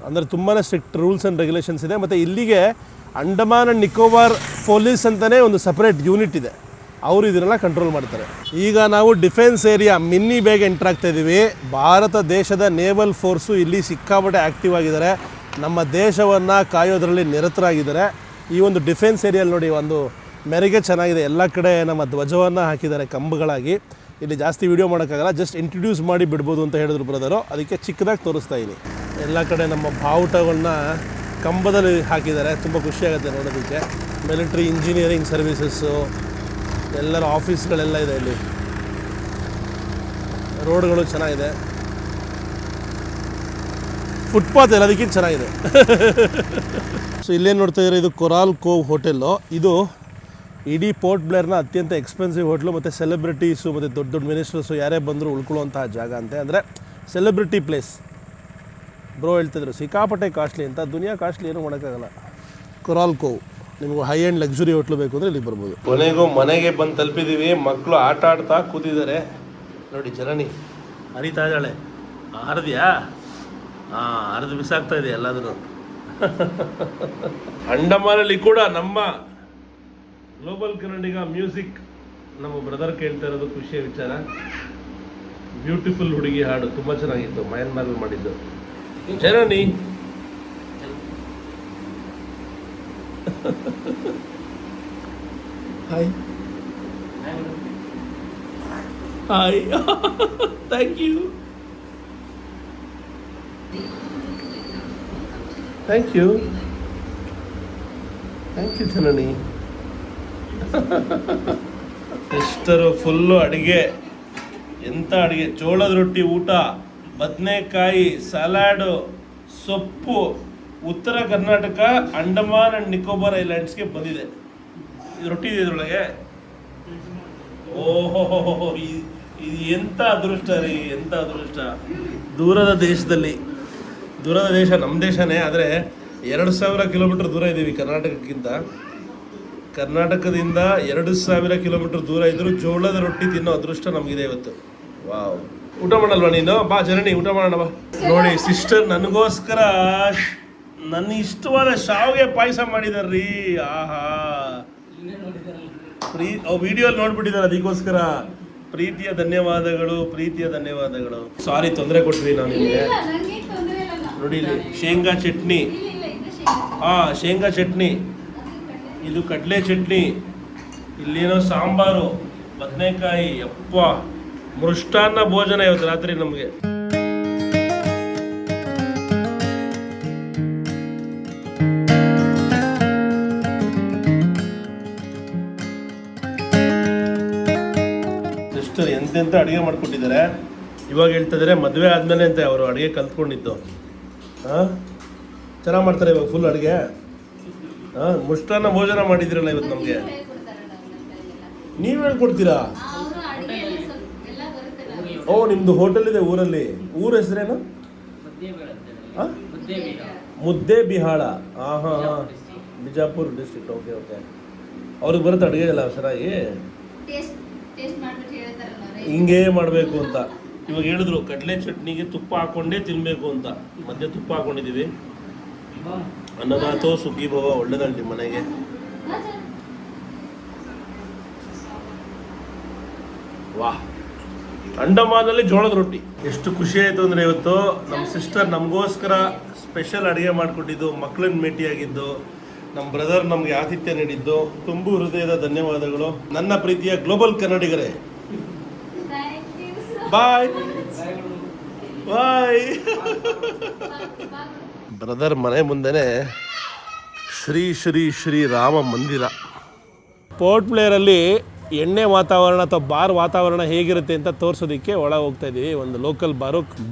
ಅಂದರೆ ತುಂಬಾ ಸ್ಟ್ರಿಕ್ಟ್ ರೂಲ್ಸ್ ಆ್ಯಂಡ್ ರೆಗ್ಯುಲೇಷನ್ಸ್ ಇದೆ. ಮತ್ತು ಇಲ್ಲಿಗೆ ಅಂಡಮಾನ್ ಆ್ಯಂಡ್ ನಿಕೋಬಾರ್ ಪೊಲೀಸ್ ಅಂತಲೇ ಒಂದು ಸಪ್ರೇಟ್ ಯೂನಿಟ್ ಇದೆ, ಅವರು ಇದನ್ನೆಲ್ಲ ಕಂಟ್ರೋಲ್ ಮಾಡ್ತಾರೆ. ಈಗ ನಾವು ಡಿಫೆನ್ಸ್ ಏರಿಯಾ ಮಿನಿ ಬೇಗೆ ಎಂಟ್ರ್ ಆಗ್ತಾಯಿದ್ದೀವಿ. ಭಾರತ ದೇಶದ ನೇವಲ್ ಫೋರ್ಸು ಇಲ್ಲಿ ಸಿಕ್ಕಾಪಟ್ಟೆ ಆ್ಯಕ್ಟಿವ್ ಆಗಿದ್ದಾರೆ. ನಮ್ಮ ದೇಶವನ್ನು ಕಾಯೋದರಲ್ಲಿ ನಿರತರಾಗಿದ್ದಾರೆ. ಈ ಒಂದು ಡಿಫೆನ್ಸ್ ಏರಿಯಲ್ಲಿ ನೋಡಿ ಒಂದು ಮೆರುಗೆ ಚೆನ್ನಾಗಿದೆ. ಎಲ್ಲ ಕಡೆ ನಮ್ಮ ಧ್ವಜವನ್ನು ಹಾಕಿದ್ದಾರೆ ಕಂಬಗಳಾಗಿ. ಇಲ್ಲಿ ಜಾಸ್ತಿ ವೀಡಿಯೋ ಮಾಡೋಕ್ಕಾಗಲ್ಲ, ಜಸ್ಟ್ ಇಂಟ್ರಡ್ಯೂಸ್ ಮಾಡಿ ಬಿಡ್ಬೋದು ಅಂತ ಹೇಳಿದ್ರು ಬ್ರದರು. ಅದಕ್ಕೆ ಚಿಕ್ಕದಾಗಿ ತೋರಿಸ್ತಾ ಇದ್ದೀನಿ. ಎಲ್ಲ ಕಡೆ ನಮ್ಮ ಬಾವುಟಗಳನ್ನ ಕಂಬದಲ್ಲಿ ಹಾಕಿದ್ದಾರೆ. ತುಂಬ ಖುಷಿಯಾಗುತ್ತೆ ನೋಡೋದಕ್ಕೆ. ಮಿಲಿಟ್ರಿ ಇಂಜಿನಿಯರಿಂಗ್ ಸರ್ವಿಸಸ್ಸು ಎಲ್ಲರ ಆಫೀಸ್ಗಳೆಲ್ಲ ಇದೆ ಇಲ್ಲಿ. ರೋಡ್ಗಳು ಚೆನ್ನಾಗಿದೆ. ಫುಟ್ಪಾತ್ ಎಲ್ಲದಕ್ಕಿಂತ ಚೆನ್ನಾಗಿದೆ. ಸೊ ಇಲ್ಲೇನು ನೋಡ್ತಾ ಇದ್ದಾರೆ, ಇದು ಕೊರಾಲ್ ಕೋವ್ ಹೋಟೆಲ್ಲು. ಇದು ಇಡೀ ಪೋರ್ಟ್ ಬ್ಲೇರ್ನ ಅತ್ಯಂತ ಎಕ್ಸ್ಪೆನ್ಸಿವ್ ಹೋಟ್ಲು. ಮತ್ತು ಸೆಲೆಬ್ರಿಟೀಸು ಮತ್ತು ದೊಡ್ಡ ದೊಡ್ಡ ಮಿನಿಸ್ಟರ್ಸು ಯಾರೇ ಬಂದರೂ ಉಳ್ಕೊಳ್ಳುವಂತಹ ಜಾಗ ಅಂತೆ. ಅಂದರೆ ಸೆಲೆಬ್ರಿಟಿ ಪ್ಲೇಸ್. ಬ್ರೋ ಹೇಳ್ತಿದ್ರು ಸಿಕ್ಕಾಪಟ್ಟೆ ಕಾಸ್ಟ್ಲಿ ಅಂತ. ದುನಿಯಾ ಕಾಸ್ಟ್ಲಿ ಏನೂ ಮಾಡೋಕ್ಕಾಗಲ್ಲ. ಕೊರಾಲ್ ಕೋವ್ ನಿಮ್ಗೆ ಹೈ ಆ್ಯಂಡ್ ಲಕ್ಸುರಿ ಹೋಟ್ಲು ಬೇಕು ಅಂದರೆ ಇಲ್ಲಿಗೆ ಬರ್ಬೋದು. ಕೊನೆಗೂ ಮನೆಗೆ ಬಂದು ತಲುಪಿದ್ದೀವಿ. ಮಕ್ಕಳು ಆಟ ಆಡ್ತಾ ಕೂತಿದ್ದಾರೆ ನೋಡಿ. ಜನನಿ ಹರಿತಾ ಇದ್ದಾಳೆ. ಹರಿದ್ಯಾ? ಹಾಂ, ಹರಿದು ಬಿಸಾಕ್ತಾ ಇದೆ ಎಲ್ಲಾದರೂ. ಅಂಡಮಾನಲ್ಲಿ ಕೂಡ ನಮ್ಮ ಗ್ಲೋಬಲ್ ಕನ್ನಡಿಗ ಮ್ಯೂಸಿಕ್ ನಮ್ಮ ಬ್ರದರ್ ಕೇಳ್ತಾ ಇರೋದು ಖುಷಿಯ ವಿಚಾರ. ಬ್ಯೂಟಿಫುಲ್ ಹುಡುಗಿ ಹಾಡು ತುಂಬ ಚೆನ್ನಾಗಿತ್ತು. ಮಯನ್ಮಾರಲ್ಲಿ ಮಾಡಿದ್ದು. Janani hi hi thank you thank you thank you Janani. ಎಷ್ಟರು ಫುಲ್ಲು ಅಡುಗೆ. ಎಂಥ ಅಡುಗೆ! ಜೋಳದ ರೊಟ್ಟಿ ಊಟ, ಬದನೆಕಾಯಿ, ಸಲಾಡು, ಸೊಪ್ಪು. ಉತ್ತರ ಕರ್ನಾಟಕ, ಅಂಡಮಾನ್ ಆ್ಯಂಡ್ ನಿಕೋಬಾರ್ ಐಲ್ಯಾಂಡ್ಸ್ಗೆ ಬಂದಿದೆ. ಇದು ರೊಟ್ಟಿ ಇದೆ ಇದರೊಳಗೆ. ಓಹೋ, ಇದು ಎಂಥ ಅದೃಷ್ಟ ರೀ, ಎಂಥ ಅದೃಷ್ಟ. ದೂರದ ದೇಶದಲ್ಲಿ, ದೂರದ ದೇಶ ನಮ್ಮ ದೇಶನೇ, ಆದರೆ 2000 ಕಿಲೋಮೀಟರ್ ದೂರ ಇದ್ದೀವಿ ಕರ್ನಾಟಕಕ್ಕಿಂತ. ಕರ್ನಾಟಕದಿಂದ 2000 ಕಿಲೋಮೀಟರ್ ದೂರ ಇದ್ದರೂ ಜೋಳದ ರೊಟ್ಟಿ ತಿನ್ನೋ ಅದೃಷ್ಟ ನಮಗಿದೆ ಇವತ್ತು. ವಾವ್. ಊಟ ಮಾಡಲ್ವಾ ನೀನು? ಬಾ ಜನನಿ, ಊಟ ಮಾಡೋಣ ಬಾ. ನೋಡಿ ಸಿಸ್ಟರ್ ನನಗೋಸ್ಕರ ನನ್ನ ಇಷ್ಟವಾದ ಶಾವಿಗೆ ಪಾಯಸ ಮಾಡಿದಾರ್ರೀ. ಆಹಾ, ವಿಡಿಯೋಲ್ಲಿ ನೋಡ್ಬಿಟ್ಟಿದ್ದಾರೆ. ಅದಕ್ಕೋಸ್ಕರ ಪ್ರೀತಿಯ ಧನ್ಯವಾದಗಳು, ಪ್ರೀತಿಯ ಧನ್ಯವಾದಗಳು. ಸಾರಿ ತೊಂದರೆ ಕೊಟ್ವಿ ನಾವು ನಿಮಗೆ. ನೋಡಿ ಇಲ್ಲಿ ಶೇಂಗಾ ಚಟ್ನಿ. ಹಾಂ, ಶೇಂಗಾ ಚಟ್ನಿ. ಇದು ಕಡಲೆ ಚಟ್ನಿ. ಇಲ್ಲೇನೋ ಸಾಂಬಾರು, ಬದನೆಕಾಯಿ. ಅಪ್ಪ, ಮೃಷ್ಟಾನ್ನ ಭೋಜನ ಇವತ್ತು ರಾತ್ರಿ ನಮಗೆ. ಸಿಸ್ಟರ್ ಎಂತೆಂಥ ಅಡುಗೆ ಮಾಡ್ಕೊಟ್ಟಿದ್ದಾರೆ. ಇವಾಗ ಹೇಳ್ತಾ ಇದ್ದಾರೆ ಮದುವೆ ಆದಮೇಲೆ ಅಂತ ಅವರು ಅಡುಗೆ ಕಲ್ತ್ಕೊಂಡಿದ್ದು. ಹಾಂ, ಚೆನ್ನಾಗಿ ಮಾಡ್ತಾರೆ ಇವಾಗ ಫುಲ್ ಅಡುಗೆ. ಹಾಂ, ಮುಷ್ಟಾನ್ನ ಭೋಜನ ಮಾಡಿದ್ರಲ್ಲ ಇವತ್ತು ನಮಗೆ. ನೀವು ಹೇಳ್ಕೊಡ್ತೀರಾ? ಓ, ನಿಮ್ಮದು ಹೋಟೆಲ್ ಇದೆ ಊರಲ್ಲಿ. ಊರ ಹೆಸರೇನು? ಮುದ್ದೇಬಿಹಾಳ. ಹಾಂ ಹಾಂ ಹಾಂ, ಬಿಜಾಪುರ ಡಿಸ್ಟ್ರಿಕ್ಟ್. Okay okay. ಅವ್ರಿಗೆ ಬರುತ್ತೆ ಅಡುಗೆ ಎಲ್ಲ ಚೆನ್ನಾಗಿ? ಹಿಂಗೇ ಮಾಡಬೇಕು ಅಂತ ಇವಾಗ ಹೇಳಿದ್ರು. ಕಡಲೆ ಚಟ್ನಿಗೆ ತುಪ್ಪ ಹಾಕ್ಕೊಂಡೇ ತಿನ್ನಬೇಕು ಅಂತ. ಮಧ್ಯೆ ತುಪ್ಪ ಹಾಕ್ಕೊಂಡಿದ್ದೀವಿ. ಅನ್ನದಾತೋ ಸುಗ್ಗಿ ಭವ, ಒಳ್ಳೇದಾಗಲಿ ನಿಮ್ಮ ಮನೆಗೆ. ವಾಹ್, ಅಂಡಮಾನಲ್ಲಿ ಜೋಳದ ರೊಟ್ಟಿ. ಎಷ್ಟು ಖುಷಿ ಆಯಿತು ಅಂದರೆ ಇವತ್ತು ನಮ್ಮ ಸಿಸ್ಟರ್ ನಮಗೋಸ್ಕರ ಸ್ಪೆಷಲ್ ಅಡುಗೆ ಮಾಡಿಕೊಟ್ಟಿದ್ದು, ಮಕ್ಕಳನ್ನ ಭೇಟಿಯಾಗಿದ್ದು, ನಮ್ಮ ಬ್ರದರ್ ನಮಗೆ ಆತಿಥ್ಯ ನೀಡಿದ್ದು ತುಂಬು ಹೃದಯದ ಧನ್ಯವಾದಗಳು. ನನ್ನ ಪ್ರೀತಿಯ ಗ್ಲೋಬಲ್ ಕನ್ನಡಿಗರೇ, ಬಾಯ್ ಬಾಯ್. ಬ್ರದರ್ ಮನೆ ಮುಂದೆನೇ ಶ್ರೀ ಶ್ರೀ ಶ್ರೀ ರಾಮ ಮಂದಿರ. ಪೋರ್ಟ್ ಬ್ಲೇರಲ್ಲಿ ಎಣ್ಣೆ ವಾತಾವರಣ ಅಥವಾ ಬಾರ್ ವಾತಾವರಣ ಹೇಗಿರುತ್ತೆ ಅಂತ ತೋರಿಸೋದಕ್ಕೆ ಒಳಗೆ ಹೋಗ್ತಾ ಇದ್ದೀವಿ. ಒಂದು ಲೋಕಲ್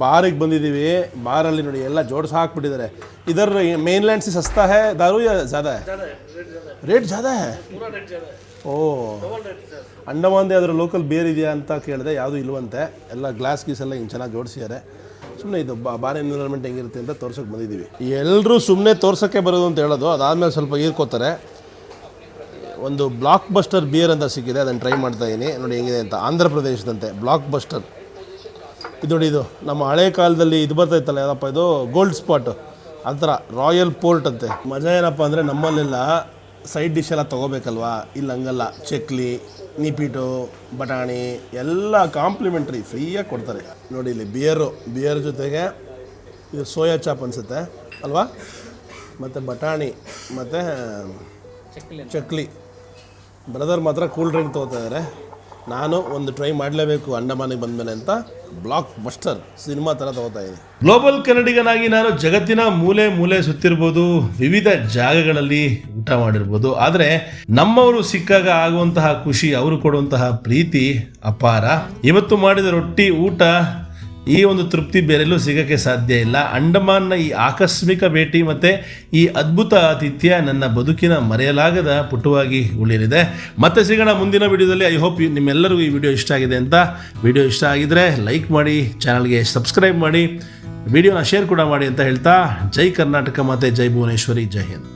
ಬಾರಿಗೆ ಬಂದಿದ್ದೀವಿ. ಬಾರಲ್ಲಿ ನೋಡಿ ಎಲ್ಲ ಜೋಡಿಸಿ ಹಾಕ್ಬಿಟ್ಟಿದ್ದಾರೆ. ಇದರ ಮೇನ್ಲ್ಯಾಂಡ್ से सस्ता है दारू या ज़्यादा है? ರೇಟ್ ज़्यादा है. ಓ, ಅಂಡಮಾನ್ದೇ ಅದರ ಲೋಕಲ್ ಬೇರ್ ಇದೆಯಾ ಅಂತ ಕೇಳಿದೆ. ಯಾವುದೂ ಇಲ್ವಂತೆ. ಎಲ್ಲ ಗ್ಲಾಸ್ ಗೀಸ್ ಎಲ್ಲ ಹಿಂಗೆ ಚೆನ್ನಾಗಿ ಜೋಡಿಸಿದ್ದಾರೆ. ಸುಮ್ಮನೆ ಇದು ಬಾರ್ ಎನ್ವಿರಾನ್ಮೆಂಟ್ ಹೆಂಗಿರುತ್ತೆ ಅಂತ ತೋರ್ಸೋಕೆ ಬಂದಿದ್ದೀವಿ. ಎಲ್ಲರೂ ಸುಮ್ಮನೆ ತೋರ್ಸೋಕ್ಕೆ ಬರೋದು ಅಂತ ಹೇಳೋದು. ಅದಾದಮೇಲೆ ಸ್ವಲ್ಪ ಹೀರ್ಕೋತಾರೆ. ಒಂದು ಬ್ಲಾಕ್ ಬಸ್ಟರ್ ಬಿಯರ್ ಅಂತ ಸಿಕ್ಕಿದೆ, ಅದನ್ನು ಟ್ರೈ ಮಾಡ್ತಾಯಿದ್ದೀನಿ. ನೋಡಿ ಹೆಂಗಿದೆ ಅಂತ. ಆಂಧ್ರ ಪ್ರದೇಶದಂತೆ ಬ್ಲಾಕ್ ಬಸ್ಟರ್. ಇದು ನೋಡಿ, ಇದು ನಮ್ಮ ಹಳೆ ಕಾಲದಲ್ಲಿ ಇದು ಬರ್ತಾಯಿತ್ತಲ್ಲ, ಯಾವುದಪ್ಪ ಇದು, ಗೋಲ್ಡ್ ಸ್ಪಾಟ್, ಆ ಥರ ರಾಯಲ್ ಪೋರ್ಟ್ ಅಂತೆ. ಮಜಾ ಏನಪ್ಪ ಅಂದರೆ ನಮ್ಮಲ್ಲೆಲ್ಲ ಸೈಡ್ ಡಿಶ್ ಎಲ್ಲ ತೊಗೋಬೇಕಲ್ವಾ. ಇಲ್ಲಿ ಹಂಗಲ್ಲ. ಚಕ್ಲಿ, ನಿಪಿಟು, ಬಟಾಣಿ ಎಲ್ಲ ಕಾಂಪ್ಲಿಮೆಂಟ್ರಿ ಫ್ರೀಯಾಗಿ ಕೊಡ್ತಾರೆ. ನೋಡಿ ಇಲ್ಲಿ ಬಿಯರ್ ಜೊತೆಗೆ ಇದು ಸೋಯಾ ಚಾಪ್ ಅನಿಸುತ್ತೆ ಅಲ್ವಾ, ಮತ್ತು ಬಟಾಣಿ ಮತ್ತು ಚಕ್ಲಿ. ಬ್ರದರ್ ಮಾತ್ರ ಕೂಲ್ ಡ್ರಿಂಕ್ ತೊಗೋತಾ ಇದ್ದಾರೆ. ನಾನು ಒಂದು ಟ್ರೈ ಮಾಡಲೇಬೇಕು ಅಂಡಮಾನಿಗೆ ಬಂದಮೇಲೆ ಅಂತ ಬ್ಲಾಕ್ ಬಸ್ಟರ್ ಸಿನಿಮಾ ಥರ ತೊಗೋತಾ ಇದ್ದೀನಿ. ಗ್ಲೋಬಲ್ ಕನ್ನಡಿಗನಾಗಿ ನಾನು ಜಗತ್ತಿನ ಮೂಲೆ ಮೂಲೆ ಸುತ್ತಿರ್ಬೋದು, ವಿವಿಧ ಜಾಗಗಳಲ್ಲಿ ಊಟ ಮಾಡಿರ್ಬೋದು, ಆದರೆ ನಮ್ಮವರು ಸಿಕ್ಕಾಗ ಆಗುವಂತಹ ಖುಷಿ, ಅವರು ಕೊಡುವಂತಹ ಪ್ರೀತಿ ಅಪಾರ. ಇವತ್ತು ಮಾಡಿದ ರೊಟ್ಟಿ ಊಟ ಈ ಒಂದು ತೃಪ್ತಿ ಬೇರೆಲ್ಲೂ ಸಿಗೋಕ್ಕೆ ಸಾಧ್ಯ ಇಲ್ಲ. ಅಂಡಮಾನ್ನ ಈ ಆಕಸ್ಮಿಕ ಭೇಟಿ ಮತ್ತು ಈ ಅದ್ಭುತ ಆತಿಥ್ಯ ನನ್ನ ಬದುಕಿನ ಮರೆಯಲಾಗದ ಪುಟವಾಗಿ ಉಳಿಯಲಿದೆ. ಮತ್ತೆ ಸಿಗೋಣ ಮುಂದಿನ ವಿಡಿಯೋದಲ್ಲಿ. ಐ ಹೋಪ್ ನಿಮ್ಮೆಲ್ಲರಿಗೂ ಈ ವಿಡಿಯೋ ಇಷ್ಟ ಆಗಿದೆ ಅಂತ. ವಿಡಿಯೋ ಇಷ್ಟ ಆಗಿದ್ರೆ ಲೈಕ್ ಮಾಡಿ, ಚಾನಲ್ಗೆ ಸಬ್ಸ್ಕ್ರೈಬ್ ಮಾಡಿ, ವಿಡಿಯೋನ ಶೇರ್ ಕೂಡ ಮಾಡಿ ಅಂತ ಹೇಳ್ತಾ, ಜೈ ಕರ್ನಾಟಕ ಮತ್ತು ಜೈ ಭುವನೇಶ್ವರಿ, ಜೈ ಹಿಂದ್.